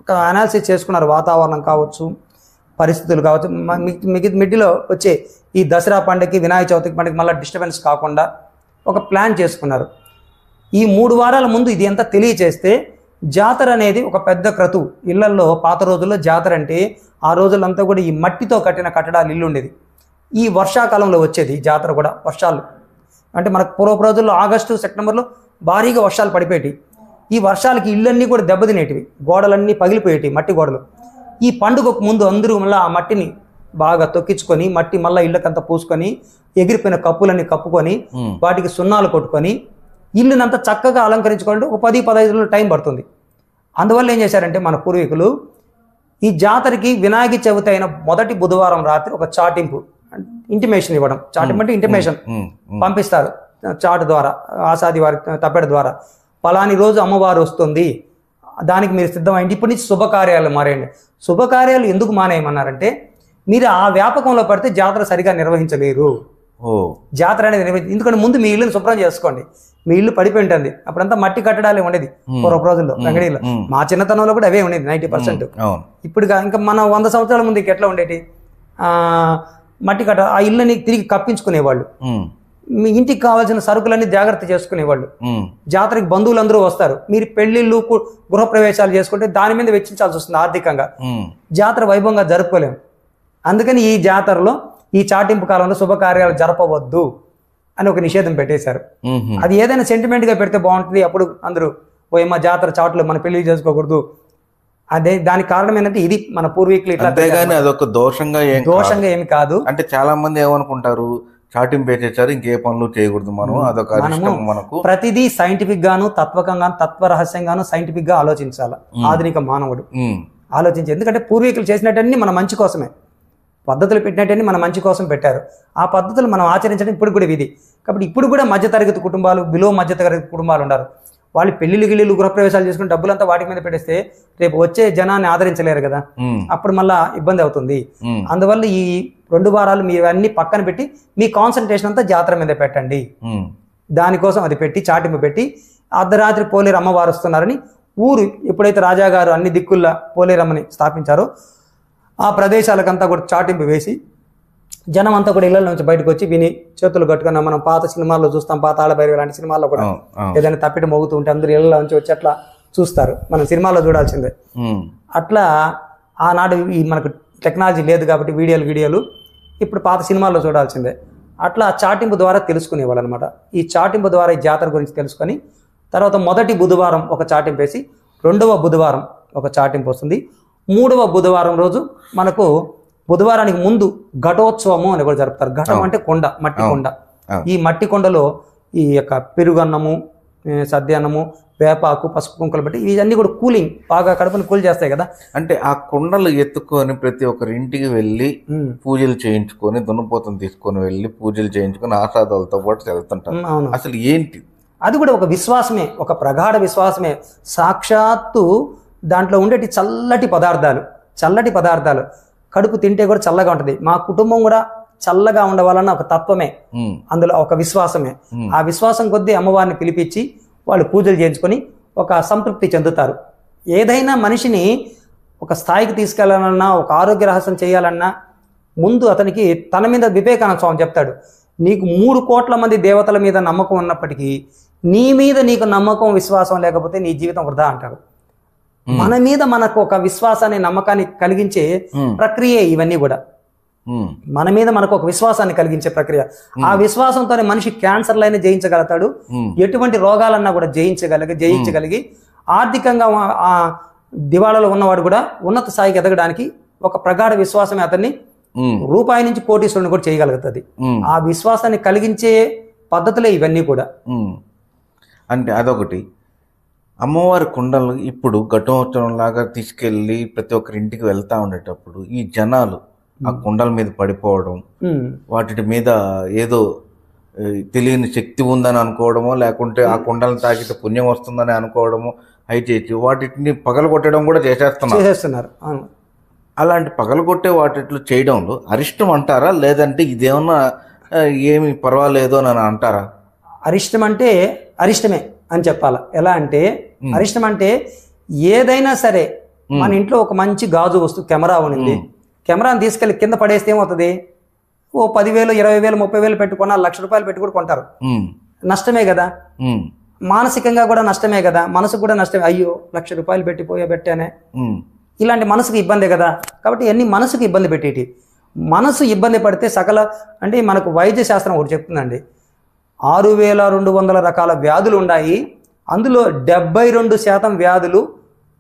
ఒక అనాలిసిస్ చేసుకున్నారు. వాతావరణం కావచ్చు, పరిస్థితులు కావచ్చు, మిడిలో వచ్చే ఈ దసరా పండుగకి వినాయక చవితి పండుగ మళ్ళీ డిస్టర్బెన్స్ కాకుండా ఒక ప్లాన్ చేసుకున్నారు. ఈ 3 వారాల ముందు ఇది ఎంత తెలియచేస్తే జాతర అనేది ఒక పెద్ద క్రతువు. ఇళ్లల్లో పాత రోజుల్లో జాతర అంటే ఆ రోజులంతా కూడా ఈ మట్టితో కట్టిన కట్టడాలు ఇల్లు ఉండేది. ఈ వర్షాకాలంలో వచ్చేది జాతర కూడా. వర్షాలు అంటే మనకు పూర్వపు రోజుల్లో ఆగస్టు సెప్టెంబర్లో భారీగా వర్షాలు పడిపోయేవి. ఈ వర్షాలకి ఇళ్ళన్నీ కూడా దెబ్బతినేటివి, గోడలన్నీ పగిలిపోయేటివి, మట్టి గోడలు. ఈ పండుగకు ముందు అందరూ మళ్ళీ ఆ మట్టిని బాగా తొక్కించుకొని మట్టి మళ్ళీ ఇళ్ళకంతా పూసుకొని ఎగిరిపోయిన కప్పులన్నీ కప్పుకొని వాటికి సున్నాలు కొట్టుకొని ఇల్లునంతా చక్కగా అలంకరించుకోవాలంటే ఒక 10-15 రోజులు టైం పడుతుంది. అందువల్ల ఏం చేశారంటే మన పూర్వీకులు ఈ జాతరకి వినాయక చవితి అయిన మొదటి బుధవారం రాత్రి ఒక చాటింపు ఇంటిమేషన్ ఇవ్వడం. చాటింపు అంటే ఇంటిమేషన్ పంపిస్తారు చాటు ద్వారా, ఆసాది వారి తప్పెడ ద్వారా, పలాని రోజు అమ్మవారు వస్తుంది, దానికి మీరు సిద్ధమైంది. ఇప్పటి నుంచి శుభకార్యాలు మారేయండి. శుభకార్యాలు ఎందుకు మానేయమన్నారంటే మీరు ఆ వ్యాపకంలో పడితే జాతర సరిగా నిర్వహించలేరు. జాతర అనేది ఎందుకంటే ముందు మీ ఇల్లుని శుభ్రం చేసుకోండి. మీ ఇల్లు పడిపోయి ఉంటుంది, అప్పుడంతా మట్టి కట్టడాలే ఉండేది పూర్వ రోజుల్లో వెంకటగిరిలో. మా చిన్నతనంలో కూడా అవే ఉండేది 90%. ఇప్పుడు ఇంకా మన 100 సంవత్సరాల ముందు ఎట్లా ఉండేది, మట్టి కట్ట ఆ ఇల్లుని తిరిగి కప్పించుకునేవాళ్ళు. మీ ఇంటికి కావాల్సిన సరుకులన్నీ జాగ్రత్త చేసుకునేవాళ్ళు. జాతరకి బంధువులందరూ వస్తారు, మీరు పెళ్లిళ్ళు గృహప్రవేశాలు చేసుకుంటే దాని మీద వెచ్చించాల్సి వస్తుంది ఆర్థికంగా. జాతర వైభవంగా జరుపుకోలేము. అందుకని ఈ జాతరలో ఈ చాటింపు కాలంలో శుభకార్యాలు జరపవద్దు అని ఒక నిషేధం పెట్టేశారు. అది ఏదైనా సెంటిమెంట్ గా పెడితే బాగుంటుంది. అప్పుడు అందరూ మా జాతర చాటులో మన పెళ్లి చేసుకోకూడదు. అదే దానికి కారణం ఏంటంటే ఇది మన పూర్వీకులు ఇట్లా. అదొక దోషంగా ఏమి కాదు. అంటే చాలా మంది ఏమనుకుంటారు, చాటింపు పెట్టేశారు ఇంకే పనులు చేయకూడదు మనం, అదొక మనకు ప్రతిదీ సైంటిఫిక్ గాను తత్వకంగాను తత్వరహస్యంగాను సైంటిఫిక్ గా ఆలోచించాలి ఆధునిక మానవుడు. ఆలోచించి, ఎందుకంటే పూర్వీకులు చేసినట్టన్నీ మన మంచి కోసమే, పద్ధతులు పెట్టినట్టన్నీ మన మంచి కోసం పెట్టారు. ఆ పద్ధతులు మనం ఆచరించడం ఇప్పుడు కూడా విధి. కాబట్టి ఇప్పుడు కూడా మధ్యతరగతి కుటుంబాలు, బిలో మధ్యతరగతి కుటుంబాలు ఉన్నారు. వాళ్ళు పెళ్లిళ్ళు గృహప్రవేశాలు చేసుకుని డబ్బులంతా వాటి మీద పెట్టేస్తే రేపు వచ్చే జనాన్ని ఆదరించలేరు కదా, అప్పుడు మళ్ళా ఇబ్బంది అవుతుంది. అందువల్ల ఈ 2 వారాలు మీరు అన్ని పక్కన పెట్టి మీ కాన్సన్ట్రేషన్ అంతా జాతర మీద పెట్టండి. దానికోసం అది పెట్టి చాటింపు పెట్టి అర్ధరాత్రి పోలేరు అమ్మవారు వస్తున్నారని ఊరు ఎప్పుడైతే రాజాగారు అన్ని దిక్కుల్లో పోలేరమ్మని స్థాపించారో ఆ ప్రదేశాలకంతా కూడా చాటింపు వేసి జనం అంతా కూడా ఇళ్ల నుంచి బయటకు వచ్చి విని చేతులు కట్టుకున్నా. మనం పాత సినిమాల్లో చూస్తాం, పాత ఆడబైరు లాంటి సినిమాల్లో కూడా ఏదైనా తప్పిట మోగుతూ ఉంటే అందరూ ఇళ్ల నుంచి వచ్చి అట్లా చూస్తారు. మనం సినిమాలో చూడాల్సిందే. అట్లా ఆనాడు ఈ మనకు టెక్నాలజీ లేదు కాబట్టి వీడియోలు ఇప్పుడు పాత సినిమాల్లో చూడాల్సిందే. అట్లా చాటింపు ద్వారా తెలుసుకునేవాళ్ళు అనమాట. ఈ చాటింపు ద్వారా ఈ జాతర గురించి తెలుసుకొని తర్వాత మొదటి బుధవారం ఒక చాటింపు వేసి 2వ బుధవారం ఒక చాటింపు వస్తుంది. 3వ బుధవారం రోజు మనకు బుధవారానికి ముందు ఘటోత్సవము అని కూడా జరుపుతారు. ఘటం అంటే కొండ, మట్టి కొండ. ఈ మట్టి కొండలో ఈ యొక్క పెరుగన్నము, సద్యాన్నము, వేపాకు, పసుపు కుంకులు పెట్టి ఇవన్నీ కూడా కూలింగ్, బాగా కడుపుని కూల్ చేస్తాయి కదా. అంటే ఆ కొండలు ఎత్తుకొని ప్రతి ఒక్కరి ఇంటికి వెళ్ళి పూజలు చేయించుకొని, దున్నపోతను తీసుకొని వెళ్ళి పూజలు చేయించుకొని ఆసాదాలతో పాటు వెళ్తుంటారు. అసలు ఏంటి అది కూడా ఒక విశ్వాసమే, ఒక ప్రగాఢ విశ్వాసమే. సాక్షాత్తు దాంట్లో ఉండేటి చల్లటి పదార్థాలు కడుపు తింటే కూడా చల్లగా ఉంటుంది. మా కుటుంబం కూడా చల్లగా ఉండవాలన్న ఒక తత్వమే, అందులో ఒక విశ్వాసమే. ఆ విశ్వాసం కొద్దీ అమ్మవారిని పిలిపించి వాళ్ళు పూజలు చేయించుకొని ఒక సంతృప్తి చెందుతారు. ఏదైనా మనిషిని ఒక స్థాయికి తీసుకెళ్లాలన్నా, ఒక ఆరోగ్య రహస్యం చేయాలన్నా ముందు అతనికి తన మీద వివేకానంద స్వామి చెప్తాడు, నీకు 3 కోట్ల మంది దేవతల మీద నమ్మకం ఉన్నప్పటికీ నీ మీద నీకు నమ్మకం విశ్వాసం లేకపోతే నీ జీవితం వృధా అంటారు. మన మీద మనకు ఒక విశ్వాసాన్ని, నమ్మకాన్ని కలిగించే ప్రక్రియ ఇవన్నీ కూడా. మన మీద మనకు ఒక విశ్వాసాన్ని కలిగించే ప్రక్రియ. ఆ విశ్వాసంతోనే మనిషి క్యాన్సర్లైనా జయించగలుగుతాడు, ఎటువంటి రోగాలన్నా కూడా జయించగలిగి ఆర్థికంగా ఆ దివాళాలో ఉన్నవాడు కూడా ఉన్నత స్థాయికి ఎదగడానికి ఒక ప్రగాఢ విశ్వాసమే అతన్ని రూపాయి నుంచి కోటీశ్వరుని కూడా చేయగలుగుతుంది. ఆ విశ్వాసాన్ని కలిగించే పద్ధతులే ఇవన్నీ కూడా. అంటే అదొకటి. అమ్మవారి కుండలు ఇప్పుడు ఘటోత్సవం లాగా తీసుకెళ్ళి ప్రతి ఒక్కరి ఇంటికి వెళ్తా ఉండేటప్పుడు ఈ జనాలు ఆ కుండల మీద పడిపోవడం, వాటి మీద ఏదో తెలియని శక్తి ఉందని అనుకోవడమో, లేకుంటే ఆ కుండలను తాకితే పుణ్యం వస్తుందని అనుకోవడమో అయితే వాటిని పగలగొట్టడం కూడా చేసేస్తున్నారు. అలాంటి పగలగొట్టే వాటిలో చేయడంలో అరిష్టం అంటారా, లేదంటే ఇదేమన్నా ఏమి పర్వాలేదు అని అంటారా? అరిష్టం అంటే అరిష్టమే అని చెప్పాలా. ఎలా అంటే అరిష్టం అంటే ఏదైనా సరే మన ఇంట్లో ఒక మంచి గాజు వస్తువు కెమెరా ఉంది, కెమెరాని తీసుకెళ్లి కింద పడేస్తే ఏమవుతుంది, ఓ 10,000, 20,000, 30,000 పెట్టుకున్నా, 1,00,000 రూపాయలు పెట్టి కూడా కొంటారు. నష్టమే కదా. మానసికంగా కూడా నష్టమే కదా, మనసుకు కూడా నష్టమే. అయ్యో 1,00,000 రూపాయలు పెట్టానే, ఇలాంటి మనసుకు ఇబ్బందే కదా. కాబట్టి అన్ని మనసుకు ఇబ్బంది పెట్టేటి. మనసు ఇబ్బంది పడితే అంటే మనకు వైద్య శాస్త్రం ఒకటి చెప్తుందండి, 6,200 రకాల వ్యాధులు ఉన్నాయి. అందులో 72% వ్యాధులు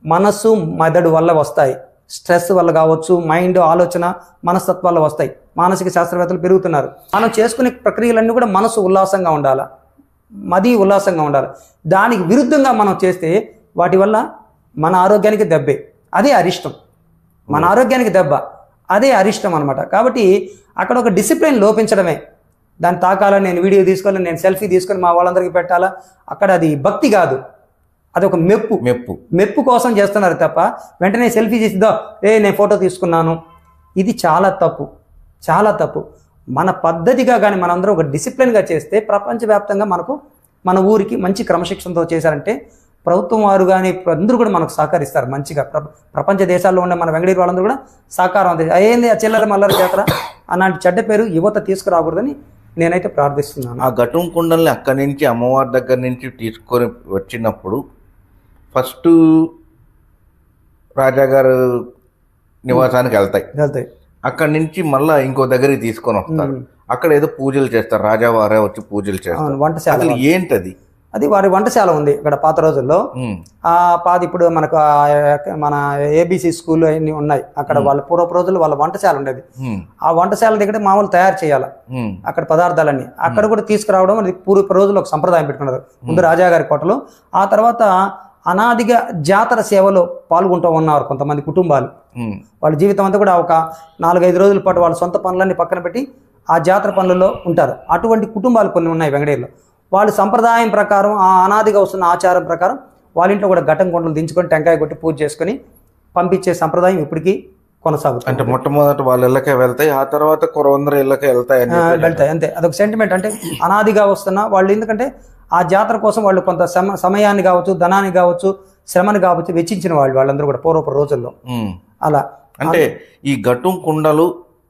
మనస్సు మెదడు వల్ల వస్తాయి. స్ట్రెస్ వల్ల కావచ్చు, మైండ్ ఆలోచన మనస్తత్వం వల్ల వస్తాయి. మానసిక శాస్త్రవేత్తలు పెరుగుతున్నారు. మనం చేసుకునే ప్రక్రియలన్నీ కూడా మనసు ఉల్లాసంగా ఉండాలా, మది ఉల్లాసంగా ఉండాలి. దానికి విరుద్ధంగా మనం చేస్తే వాటి వల్ల మన ఆరోగ్యానికి దెబ్బే. అదే అరిష్టం. మన ఆరోగ్యానికి దెబ్బ, అదే అరిష్టం అనమాట. కాబట్టి అక్కడ ఒక డిసిప్లిన్ లోపించడమే. దాన్ని తాకాలని, నేను వీడియో తీసుకోవాలి, నేను సెల్ఫీ తీసుకొని మా వాళ్ళందరికీ పెట్టాలా, అక్కడ అది భక్తి కాదు, అది ఒక మెప్పు కోసం చేస్తున్నారు తప్ప వెంటనే సెల్ఫీ చేసిద్దా నేను ఫోటో తీసుకున్నాను, ఇది చాలా తప్పు, చాలా తప్పు. మన పద్ధతిగా కానీ మనందరం ఒక డిసిప్లిన్గా చేస్తే ప్రపంచవ్యాప్తంగా మనకు మన ఊరికి మంచి క్రమశిక్షణతో చేశారంటే ప్రభుత్వం వారు కానీ అందరూ కూడా మనకు సహకరిస్తారు మంచిగా. ప్రపంచ దేశాల్లో ఉండే మన వెంకటగిరి వాళ్ళందరూ కూడా సహకారం అంతే. అయ్యింది ఆ చిల్లర మల్లర జాతర అలాంటి చెడ్డ పేరు యువత తీసుకురాకూడదని నేనైతే ప్రార్థిస్తున్నాను. ఆ ఘటం కుండల్ని అక్కడి నుంచి అమ్మవారి దగ్గర నుంచి తీసుకొని వచ్చినప్పుడు ఫస్ట్ రాజాగారు నివాసానికి వెళ్తాయి. అక్కడి నుంచి మళ్ళీ ఇంకో దగ్గరికి తీసుకొని వస్తారు. అక్కడ ఏదో పూజలు చేస్తారు, రాజావారే వచ్చి పూజలు చేస్తారు. వంటశాల ఏంటది? అది వారి వంటశాల ఉంది ఇక్కడ పాత రోజుల్లో. ఇప్పుడు మనకు మన ఏబిసి స్కూల్ అన్ని ఉన్నాయి అక్కడ. వాళ్ళ పూర్వపు రోజుల్లో వాళ్ళ వంటశాల ఉండేది. ఆ వంటశాల దగ్గర మామూలు తయారు చేయాలి అక్కడ పదార్థాలన్నీ. అక్కడ కూడా తీసుకురావడం అది పూర్వపు రోజుల్లో ఒక సంప్రదాయం పెట్టుకున్నారు. ముందు రాజాగారి కోటలో, ఆ తర్వాత అనాదిగా జాతర సేవలో పాల్గొంటూ ఉన్నారు కొంతమంది కుటుంబాలు. వాళ్ళ జీవితం అంతా కూడా ఒక 4-5 రోజుల పాటు వాళ్ళ సొంత పనులన్నీ పక్కన పెట్టి ఆ జాతర పనులలో ఉంటారు. అటువంటి కుటుంబాలు కొన్ని ఉన్నాయి వెంకటగిరిలో. వాళ్ళు సంప్రదాయం ప్రకారం, ఆ అనాదిగా వస్తున్న ఆచారం ప్రకారం వాళ్ళ ఇంట్లో కూడా ఘటం కొండలు దించుకొని టెంకాయ కొట్టి పూజ చేసుకుని పంపించే సంప్రదాయం ఇప్పటికీ కొనసాగుతుంది. అంటే మొట్టమొదటి వాళ్ళ ఇళ్ళకే వెళ్తాయి, ఆ తర్వాత కొరవందర ఇళ్ళకే వెళ్తాయి అంతే. అదొక సెంటిమెంట్. అంటే అనాదిగా వస్తున్న వాళ్ళు, ఎందుకంటే ఆ జాతర కోసం వాళ్ళు కొంత సమయాన్ని కావచ్చు, ధనాన్ని కావచ్చు, శ్రమని కావచ్చు వెచ్చించిన వాళ్ళందరూ కూడా పూర్వపు రోజుల్లో. అలా అంటే ఈ ఘటం కుండలు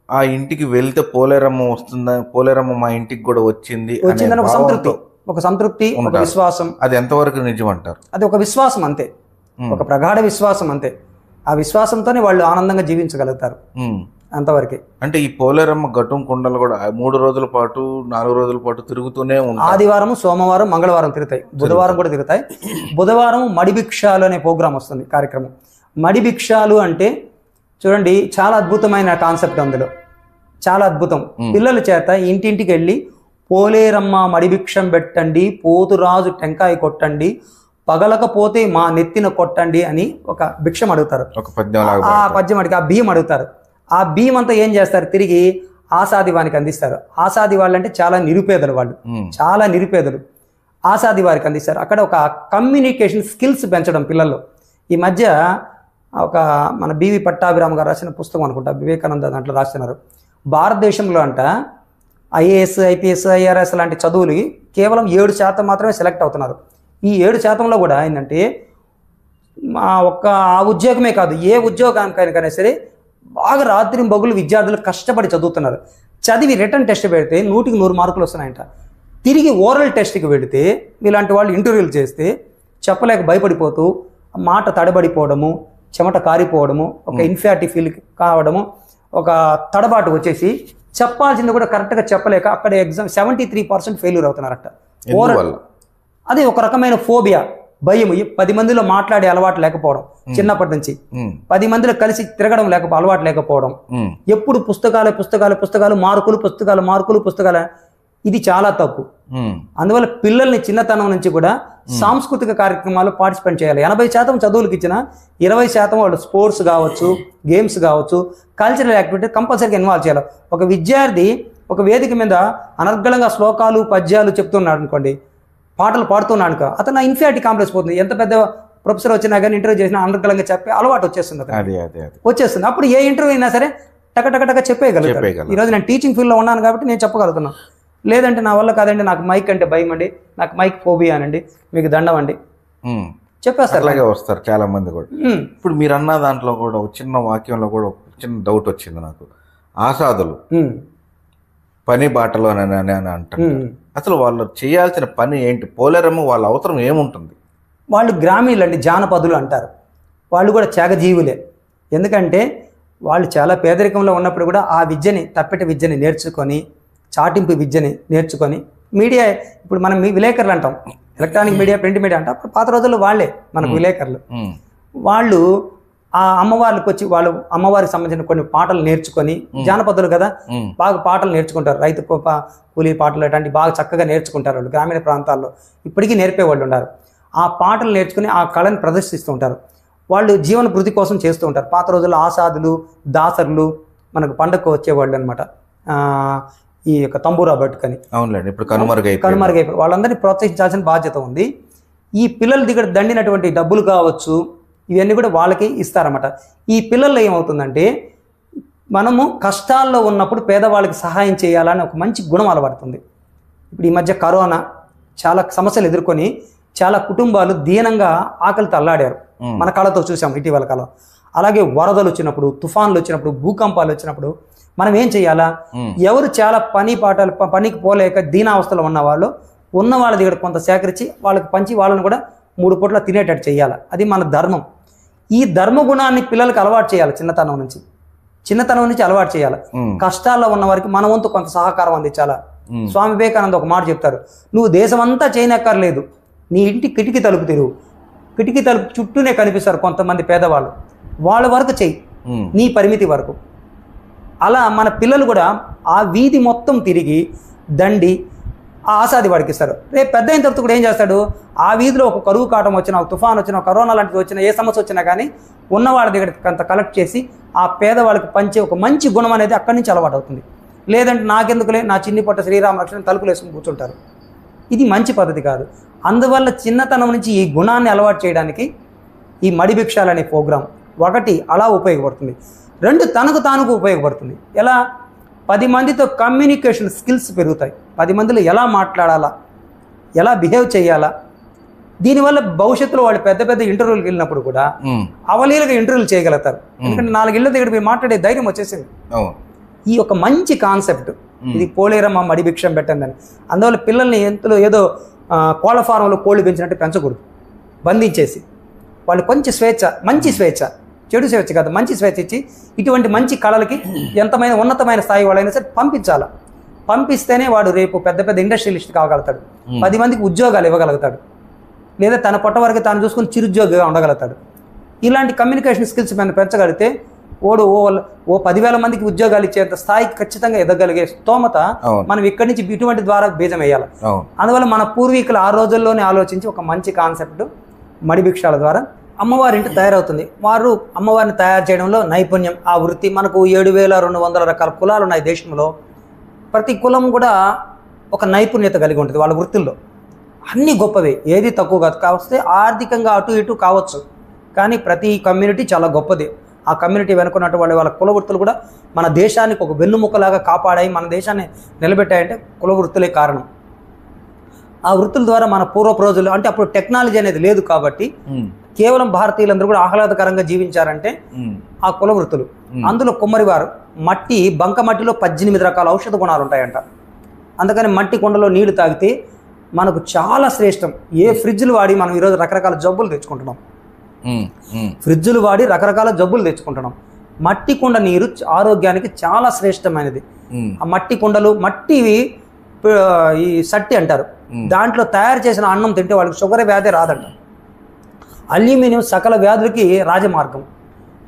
ఆ ఇంటికి వెళ్తే పోలేరమ్మ వస్తుందా, పోలేరమ్మ మా ఇంటికి కూడా వచ్చిందని ఒక సంతృప్తి, ఒక విశ్వాసం. అది ఎంతవరకు నిజం అంటారు? అది ఒక విశ్వాసం అంతే, ఒక ప్రగాఢ విశ్వాసం అంతే. ఆ విశ్వాసంతోనే వాళ్ళు ఆనందంగా జీవించగలుగుతారు అంతవరకే. అంటే ఈ పోలేరమ్మ ఘటం కుండలు కూడా 3 రోజుల పాటు 4 రోజుల పాటు తిరుగుతూనే ఉంటాయి. ఆదివారం, సోమవారం, మంగళవారం తిరుగుతాయి, బుధవారం కూడా తిరుగుతాయి. బుధవారం మడిభిక్షాలు అనే ప్రోగ్రాం వస్తుంది, కార్యక్రమం. మడిభిక్షాలు అంటే చూడండి, చాలా అద్భుతమైన కాన్సెప్ట్ అందులో, చాలా అద్భుతం. పిల్లల చేత ఇంటింటికి వెళ్ళి పోలేరమ్మ మడిభిక్షం పెట్టండి, పోతురాజు టెంకాయ కొట్టండి, పగలకపోతే మా నెత్తిన కొట్టండి అని ఒక భిక్షం అడుగుతారు. ఆ పద్యం అడిగి ఆ బియ్యం అడుగుతారు. ఆ బియ్యం అంతా ఏం చేస్తారు, తిరిగి ఆసాది వారికి అందిస్తారు. ఆసాది వాళ్ళు అంటే చాలా నిరుపేదలు, వాళ్ళు చాలా నిరుపేదలు. ఆసాది వారికి అందిస్తారు. అక్కడ ఒక కమ్యూనికేషన్ స్కిల్స్ పెంచడం పిల్లల్లో. ఈ మధ్య ఒక మన బివి పట్టాభిరామ్ గారు రాసిన పుస్తకం అనుకుంటా, వివేకానంద దాంట్లో రాస్తున్నారు. భారతదేశంలో అంట ఐఏఎస్, ఐపీఎస్, ఐఆర్ఎస్ లాంటి చదువులు కేవలం 7% మాత్రమే సెలెక్ట్ అవుతున్నారు. ఈ 7%లో కూడా ఏంటంటే ఆ ఉద్యోగమే కాదు, ఏ ఉద్యోగానికైనా సరే బాగా రాత్రి బొగులు విద్యార్థులు కష్టపడి చదువుతున్నారు. చదివి రిటర్న్ టెస్ట్ పెడితే 100కి 100 మార్కులు వస్తున్నాయంట. తిరిగి ఓరల్ టెస్ట్కి వెళితే ఇలాంటి వాళ్ళు ఇంటర్వ్యూలు చేస్తే చెప్పలేక భయపడిపోతూ మాట తడబడిపోవడము, చెమట కారిపోవడము, ఒక ఇన్ఫాక్టీ ఫీల్ కావడము, ఒక తడబాటు వచ్చేసి చెప్పాల్సింది కూడా కరెక్ట్గా చెప్పలేక అక్కడ ఎగ్జామ్ 73% ఫెయిల్యూర్ అవుతున్నారట. అది ఒక రకమైన ఫోబియా, భయం. 10 మందిలో మాట్లాడే అలవాటు లేకపోవడం, చిన్నప్పటి నుంచి 10 మందిలో కలిసి తిరగడం అలవాటు లేకపోవడం, ఎప్పుడు పుస్తకాలు, మార్కులు. ఇది చాలా తప్పు. అందువల్ల పిల్లల్ని చిన్నతనం నుంచి కూడా సాంస్కృతిక కార్యక్రమాలు పార్టిసిపేట్ చేయాలి. 80% చదువులకు ఇచ్చిన 20% వాళ్ళు స్పోర్ట్స్ కావచ్చు, గేమ్స్ కావచ్చు, కల్చరల్ యాక్టివిటీ కంపల్సరీగా ఇన్వాల్వ్ చేయాలి. ఒక విద్యార్థి ఒక వేదిక మీద అనర్గళంగా శ్లోకాలు, పద్యాలు చెప్తున్నాడు అనుకోండి, పాటలు పాడుతున్నాడు అనుకో, అతను ఇన్ఫాక్టీ కాంప్లెక్స్ పోతుంది. ఎంత పెద్ద ప్రొఫెసర్ వచ్చినా కానీ ఇంటర్వ్యూ చేసినా అనర్గళంగా చెప్పే అలవాటు వచ్చేస్తుంది. అప్పుడు ఏ ఇంటర్వ్యూ అయినా సరే టక చెప్పేయగలుగుతారు. ఈరోజు నేను టీచింగ్ ఫీల్డ్లో ఉన్నాను కాబట్టి నేను చెప్పగలుగుతున్నాను. లేదంటే నా వల్ల కాదండి, నాకు మైక్ అంటే భయం అండి, నాకు మైక్ ఫోబియా అనండి, మీకు దండం అండి చెప్పేస్తారు. అలాగే వస్తారు చాలా మంది కూడా. ఇప్పుడు మీరు అన్న దాంట్లో కూడా ఒక చిన్న వాక్యంలో కూడా ఒక చిన్న డౌట్ వచ్చింది నాకు. ఆసాదులు పని బాటలో అని అంటారు. అసలు వాళ్ళు చేయాల్సిన పని ఏంటి? పోలేరమ్మ వాళ్ళ అవసరం ఏముంటుంది? వాళ్ళు గ్రామీణులు అండి, జానపదులు అంటారు. వాళ్ళు కూడా త్యాగజీవులే. ఎందుకంటే వాళ్ళు చాలా పేదరికంలో ఉన్నప్పుడు కూడా ఆ విద్యని, తప్పెట విద్యని నేర్చుకొని, చాటింపు విద్యని నేర్చుకొని, మీడియా ఇప్పుడు మనం విలేకరులు అంటాం, ఎలక్ట్రానిక్ మీడియా, ప్రింట్ మీడియా అంటాం. అప్పుడు పాత రోజుల్లో వాళ్ళే మనకు విలేకరులు. వాళ్ళు ఆ అమ్మవారికి వచ్చి వాళ్ళు అమ్మవారికి సంబంధించిన కొన్ని పాటలు నేర్చుకొని, జానపదులు కదా బాగా పాటలు నేర్చుకుంటారు, రైతు కూలీ పాటలు అట్లాంటివి బాగా చక్కగా నేర్చుకుంటారు వాళ్ళు గ్రామీణ ప్రాంతాల్లో. ఇప్పటికీ నేర్పేవాళ్ళు ఉన్నారు. ఆ పాటలు నేర్చుకుని ఆ కళని ప్రదర్శిస్తూ ఉంటారు. వాళ్ళు జీవన భృతి కోసం చేస్తూ ఉంటారు. పాత రోజుల్లో ఆసాదులు, దాసర్లు మనకు పండగకు వచ్చేవాళ్ళు అనమాట. ఈ యొక్క తంబూరా పట్టుకొని. అవునులేండి, ఇప్పుడు కనుమరుగైపోయి వాళ్ళందరినీ ప్రోత్సహించాల్సిన బాధ్యత ఉంది. ఈ పిల్లల దగ్గర దండినటువంటి డబ్బులు కావచ్చు, ఇవన్నీ కూడా వాళ్ళకి ఇస్తారన్నమాట. ఈ పిల్లల్లో ఏమవుతుందంటే, మనము కష్టాల్లో ఉన్నప్పుడు పేదవాళ్ళకి సహాయం చేయాలని ఒక మంచి గుణం అలవడుతుంది. ఇప్పుడు ఈ మధ్య కరోనా చాలా సమస్యలు ఎదుర్కొని చాలా కుటుంబాలు దీనంగా ఆకలితో అల్లాడారు. మన కళతో చూసాం ఇటీవల కాలం. అలాగే వరదలు వచ్చినప్పుడు, తుఫాన్లు వచ్చినప్పుడు, భూకంపాలు వచ్చినప్పుడు మనం ఏం చేయాలా? ఎవరు చాలా పనికి పోలేక దీనావస్థలో ఉన్న వాళ్ళు ఉన్న వాళ్ళ దగ్గర కొంత సేకరించి వాళ్ళకి పంచి వాళ్ళని కూడా 3 పూట్ల తినేటట్టు చేయాలి. అది మన ధర్మం. ఈ ధర్మ గుణాన్ని పిల్లలకి అలవాటు చేయాలి. చిన్నతనం నుంచి అలవాటు చేయాలి. కష్టాల్లో ఉన్న వారికి మన వంతు కొంత సహకారం అందించాలా. స్వామి వివేకానంద ఒక మాట చెప్తారు, నువ్వు దేశమంతా చేయనక్కర్లేదు, నీ ఇంటి కిటికీ తలుపు తిరుగు, కిటికీ తలుపు చుట్టూనే కనిపిస్తారు కొంతమంది పేదవాళ్ళు, వాళ్ళ వరకు చెయ్యి, నీ పరిమితి వరకు. అలా మన పిల్లలు కూడా ఆ వీధి మొత్తం తిరిగి దండి ఆ ఆసాది వాడికి ఇస్తారు. రేపు పెద్ద అయిన తర్వాత కూడా ఏం చేస్తాడు? ఆ వీధిలో ఒక కరువు కాటం వచ్చినా, ఒక తుఫాన్ వచ్చినా, కరోనా లాంటిది వచ్చినా, ఏ సమస్య వచ్చినా కానీ ఉన్నవాళ్ళ దగ్గర కొంత కలెక్ట్ చేసి ఆ పేదవాళ్ళకి పంచే ఒక మంచి గుణం అనేది అక్కడి నుంచి అలవాటు అవుతుంది. లేదంటే నాకెందుకులే, నా చిన్ని పొట్ట శ్రీరామలక్ష్మణ్ తలుపులు వేసుకుని కూర్చుంటారు. ఇది మంచి పద్ధతి కాదు. అందువల్ల చిన్నతనం నుంచి ఈ గుణాన్ని అలవాటు చేయడానికి ఈ మడిభిక్షాలు అనే ప్రోగ్రాం 1 అలా ఉపయోగపడుతుంది. 2 తనకు తానుకు ఉపయోగపడుతుంది. ఎలా? 10 మందితో కమ్యూనికేషన్ స్కిల్స్ పెరుగుతాయి. 10 మందిలో ఎలా మాట్లాడాలా, ఎలా బిహేవ్ చేయాలా. దీనివల్ల భవిష్యత్తులో వాళ్ళు పెద్ద పెద్ద ఇంటర్వ్యూలకు వెళ్ళినప్పుడు కూడా అవలీలగా ఇంటర్వ్యూలు చేయగలుగుతారు. ఎందుకంటే 4 ఇళ్ళ దగ్గర మీరు మాట్లాడే ధైర్యం వచ్చేసింది. ఈ ఒక మంచి కాన్సెప్ట్ ఇది, పోలేరమ్మ మడిభిక్షం పెట్టందని. అందువల్ల పిల్లల్ని ఎంతలో ఏదో కోళ్ళ ఫారంలో కోళ్ళు పెంచినట్టు పెంచకూడదు, బంధించేసి వాళ్ళు కొంచెం స్వేచ్ఛ, మంచి స్వేచ్ఛ, చెడు స్వేచ్ఛ కాదు, మంచి స్వేచ్ఛ ఇచ్చి ఇటువంటి మంచి కళలకి ఎంతమైన ఉన్నతమైన స్థాయి వాళ్ళైనా సరే పంపించాలి. పంపిస్తేనే వాడు రేపు పెద్ద పెద్ద ఇండస్ట్రియలిస్ట్ కాగలుగుతాడు, 10 మందికి ఉద్యోగాలు ఇవ్వగలుగుతాడు, లేదా తన పొట్ట వరకు తాను చూసుకుని చిరుద్యోగిగా ఉండగలుగుతాడు. ఇలాంటి కమ్యూనికేషన్ స్కిల్స్ మనం పెంచగలిగితే ఓ 10,000 మందికి ఉద్యోగాలు ఇచ్చేంత స్థాయికి ఖచ్చితంగా ఎదగలిగే స్తోమత మనం ఇక్కడి నుంచి ఇటువంటి ద్వారా బీజం వేయాలి. అందువల్ల మన పూర్వీకులు ఆ రోజుల్లోనే ఆలోచించి ఒక మంచి కాన్సెప్ట్ మడిభిక్షాల ద్వారా అమ్మవారింటి తయారవుతుంది. వారు అమ్మవారిని తయారు చేయడంలో నైపుణ్యం, ఆ వృత్తి. మనకు 7,200 రకాల కులాలు ఉన్నాయి దేశంలో. ప్రతి కులం కూడా ఒక నైపుణ్యత కలిగి ఉంటుంది వాళ్ళ వృత్తుల్లో. అన్నీ గొప్పవే, ఏది తక్కువ కాదు. కావస్తే ఆర్థికంగా అటు ఇటు కావచ్చు, కానీ ప్రతి కమ్యూనిటీ చాలా గొప్పది. ఆ కమ్యూనిటీ వెనుకున్నట్టు వాళ్ళ కుల వృత్తులు కూడా మన దేశానికి ఒక వెన్నుముక్కలాగా కాపాడాయి, మన దేశాన్ని నిలబెట్టాయంటే కుల వృత్తులే కారణం. ఆ వృత్తుల ద్వారా మన పూర్వపు రోజులు, అంటే అప్పుడు టెక్నాలజీ అనేది లేదు కాబట్టి కేవలం భారతీయులందరూ కూడా ఆహ్లాదకరంగా జీవించారంటే ఆ కుల వృత్తులు. అందులో కుమ్మరివారు బంక మట్టిలో 18 రకాల ఔషధ గుణాలు ఉంటాయంట. అందుకని మట్టి కుండలో నీళ్లు తాగితే మనకు చాలా శ్రేష్టం. ఏ ఫ్రిడ్జ్లు వాడి మనం ఈరోజు రకరకాల జబ్బులు తెచ్చుకుంటున్నాం, మట్టి కుండ నీరు ఆరోగ్యానికి చాలా శ్రేష్టమైనది. ఆ మట్టి కుండలు, ఈ సట్టి అంటారు, దాంట్లో తయారు చేసిన అన్నం తింటే వాళ్ళకి షుగర్ వ్యాధి రాదంట. అల్యూమినియం సకల వ్యాధులకి రాజమార్గం.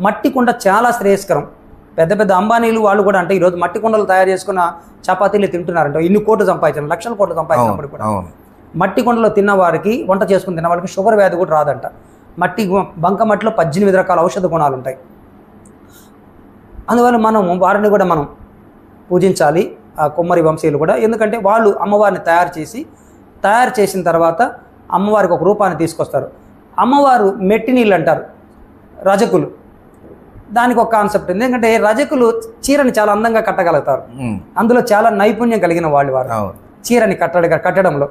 మట్టి కుండ చాలా శ్రేయస్కరం. పెద్ద పెద్ద అంబానీలు వాళ్ళు కూడా అంటే ఈరోజు మట్టి కుండలు తయారు చేసుకున్న చపాతీలు తింటున్నారంట. ఇన్ని కోట్లు సంపాదించారు, లక్షల కోట్లు సంపాదించినప్పుడు కూడా మట్టి కుండలో తిన్న వారికి, వంట చేసుకుని తిన్న వాళ్ళకి షుగర్ వ్యాధి కూడా రాదంట. బంక మట్టిలో 18 రకాల ఔషధ గుణాలు ఉంటాయి. అందువల్ల వారిని కూడా మనం పూజించాలి, ఆ కుమ్మరి వంశీయులు కూడా. ఎందుకంటే వాళ్ళు అమ్మవారిని తయారు చేసిన తర్వాత అమ్మవారికి ఒక రూపాన్ని తీసుకొస్తారు. అమ్మవారు మెట్టి నీళ్ళు అంటారు, రజకులు. దానికి ఒక కాన్సెప్ట్ ఉంది. ఎందుకంటే రజకులు చీరని చాలా అందంగా కట్టగలుగుతారు, అందులో చాలా నైపుణ్యం కలిగిన వాళ్ళు వారు చీరని కట్టడంలో.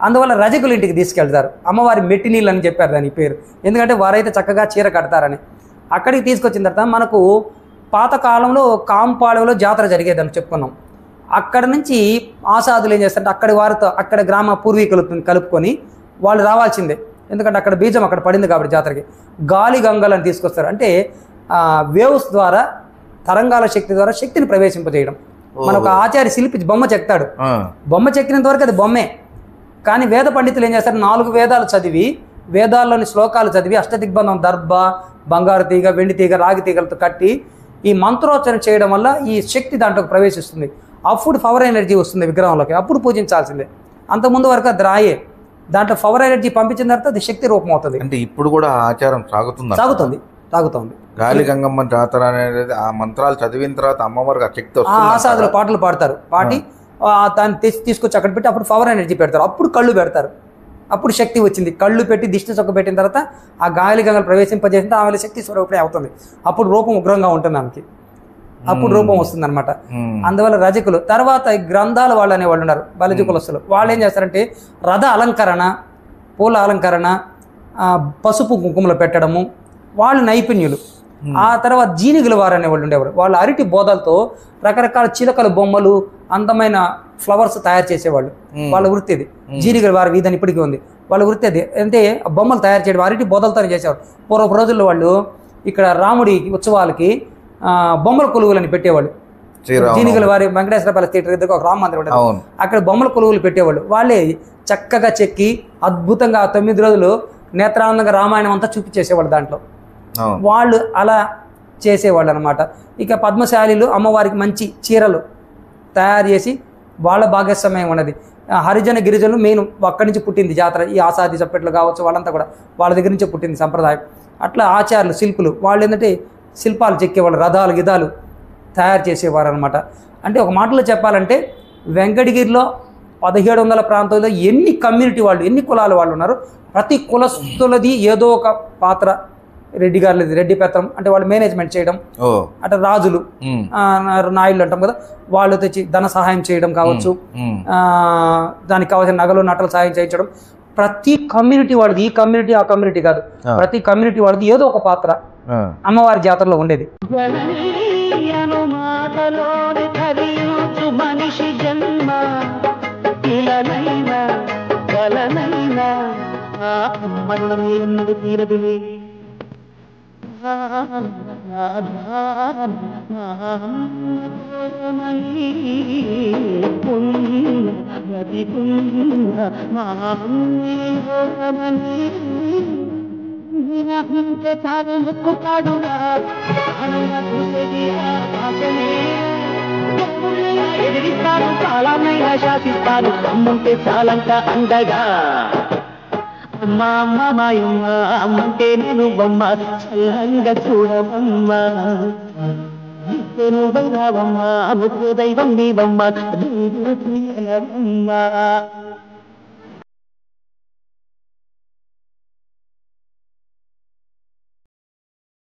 అందువల్ల రజకులు ఇంటికి తీసుకెళ్తారు. అమ్మవారి మెట్టి నీళ్ళు అని చెప్పారు దాని పేరు, ఎందుకంటే వారైతే చక్కగా చీర కడతారని. అక్కడికి తీసుకొచ్చిన తర్వాత మనకు పాతకాలంలో కాంపాళెంలో జాతర జరిగేదని చెప్పుకున్నాం. అక్కడ నుంచి ఆసాదులు ఏం చేస్తారంటే అక్కడ గ్రామ పూర్వీకులు కలుపుకొని వాళ్ళు రావాల్సిందే, ఎందుకంటే అక్కడ బీజం అక్కడ పడింది కాబట్టి జాతరకి. గాలి గంగలను తీసుకొస్తారు, అంటే వేవ్స్ ద్వారా, తరంగాల శక్తి ద్వారా శక్తిని ప్రవేశింపజేయడం. మన ఒక ఆచార్య శిల్పి బొమ్మ చెక్తాడు, బొమ్మ చెక్కినంత వరకు అది బొమ్మే. కానీ వేద పండితులు ఏం చేస్తారు, 4 వేదాలు చదివి వేదాల్లోని శ్లోకాలు చదివి అష్టదిగ్బంధం దర్భ, బంగారు తీగ, వెండి తీగ, రాగి తీగలతో కట్టి ఈ మంత్రోచ్చరణ చేయడం వల్ల ఈ శక్తి దాంట్లోకి ప్రవేశిస్తుంది. అప్పుడు పవర్ ఎనర్జీ వస్తుంది విగ్రహంలోకి, అప్పుడు పూజించాల్సిందే. అంతకుముందు వరకు అది రాయే, దాంట్లో పవర్ ఎనర్జీ పంపించిన తర్వాత అది శక్తి రూపం అవుతుంది. అంటే ఇప్పుడు కూడా ఆచారం సాగుతుంది. గాలి గంగమ్మ జాతర అనేది ఆ మంత్రాలు చదివిన తర్వాత అమ్మవారికి ఆ శక్తి వస్తుంది. ఆసాదులు పాటలు పాడతారు, పాటి దాన్ని తీసుకొచ్చి అక్కడ పెట్టి అప్పుడు పవర్ ఎనర్జీ పెడతారు. అప్పుడు కళ్ళు పెడతారు, అప్పుడు శక్తి వచ్చింది. కళ్ళు పెట్టి దిష్టి చొక్క పెట్టిన తర్వాత ఆ గాలి గంగలు ప్రవేశింపజేసిన ఆమె శక్తి స్వరూపమే అవుతుంది. అప్పుడు రూపం ఉగ్రంగా ఉంటుంది ఆమెకి, అప్పుడు రూపం వస్తుంది అనమాట. అందువల్ల రజకులు తర్వాత గ్రంథాల వాళ్ళు అనేవాళ్ళు ఉన్నారు, బలిజ కులస్తులు. వాళ్ళు ఏం చేస్తారంటే రథ అలంకరణ, పూల అలంకరణ, పసుపు కుంకుమలు పెట్టడము వాళ్ళు నైపుణ్యులు. ఆ తర్వాత జీనిగుల వారు అనేవాళ్ళు ఉండేవారు. వాళ్ళు అరటి బోధలతో రకరకాల చిలకల బొమ్మలు, అందమైన ఫ్లవర్స్ తయారు చేసేవాళ్ళు. వాళ్ళ వృత్తి ఇది. జీనిగుల వారి వీధని ఇప్పటికీ ఉంది. వాళ్ళ వృత్తి అది. అంటే బొమ్మలు తయారు చేయడం అరటి బోధలతోనే చేసేవారు. పూర్వపు రోజుల్లో వాళ్ళు ఇక్కడ రాముడి ఉత్సవాలకి బొమ్మల కొలువులని పెట్టేవాళ్ళు. జీనిగుల వారి వెంకటేశ్వర థియేటర్ దగ్గర ఒక రామ మందిరం ఉండేది, అక్కడ బొమ్మల కొలువులు పెట్టేవాళ్ళు. వాళ్ళే చక్కగా చెక్కి అద్భుతంగా 9 రోజులు నేత్రానందంగా రామాయణం అంతా చూపించేసేవాళ్ళు. దాంట్లో వాళ్ళు అలా చేసేవాళ్ళు అనమాట. ఇక పద్మశాలీలు అమ్మవారికి మంచి చీరలు తయారు చేసి వాళ్ళ భాగస్వామ్యం ఉన్నది. హరిజన గిరిజనులు మెయిన్ అక్కడి నుంచి పుట్టింది జాతర. ఈ ఆసాది చప్పట్లు కావచ్చు, వాళ్ళంతా కూడా వాళ్ళ దగ్గర నుంచే పుట్టింది సంప్రదాయం. అట్లా ఆచార్యులు, శిల్పులు వాళ్ళు ఏంటంటే శిల్పాలు చెక్కేవాళ్ళు, రథాలు గిదాలు తయారు చేసేవారు అనమాట. అంటే ఒక మాటలో చెప్పాలంటే వెంకటగిరిలో 1700 ప్రాంతంలో ఎన్ని కమ్యూనిటీ వాళ్ళు, ఎన్ని కులాల వాళ్ళు ఉన్నారు, ప్రతి కులస్తులది ఏదో ఒక పాత్ర. రెడ్డి గారులది రెడ్డి పెత్తనం, అంటే వాళ్ళు మేనేజ్మెంట్ చేయడం. అట్లా రాజులు, నాయుళ్ళు అంటాం కదా, వాళ్ళు తెచ్చి ధన సహాయం చేయడం కావచ్చు, దానికి కావాల్సిన నగలు నటలు సహాయం చేయించడం. ప్రతి కమ్యూనిటీ వాళ్ళది, ఈ కమ్యూనిటీ ఆ కమ్యూనిటీ కాదు, ప్రతి కమ్యూనిటీ వాళ్ళది ఏదో ఒక పాత్ర అమ్మవారి జాతరలో ఉండేది. మనిషి జన్మ తీరదు. ఎదిరిస్తాను, కాలాన్నైనా శాసిస్తాను, అమ్ముంటే చాలంట అండగా. అమ్మా అమ్మ మాయమ్మ, అమ్మంటే నేను బొమ్మ, చల్లంగా చూడవమ్మ. నేను బంగావమ్మ, ముక్కు దైవం నీ బొమ్మ.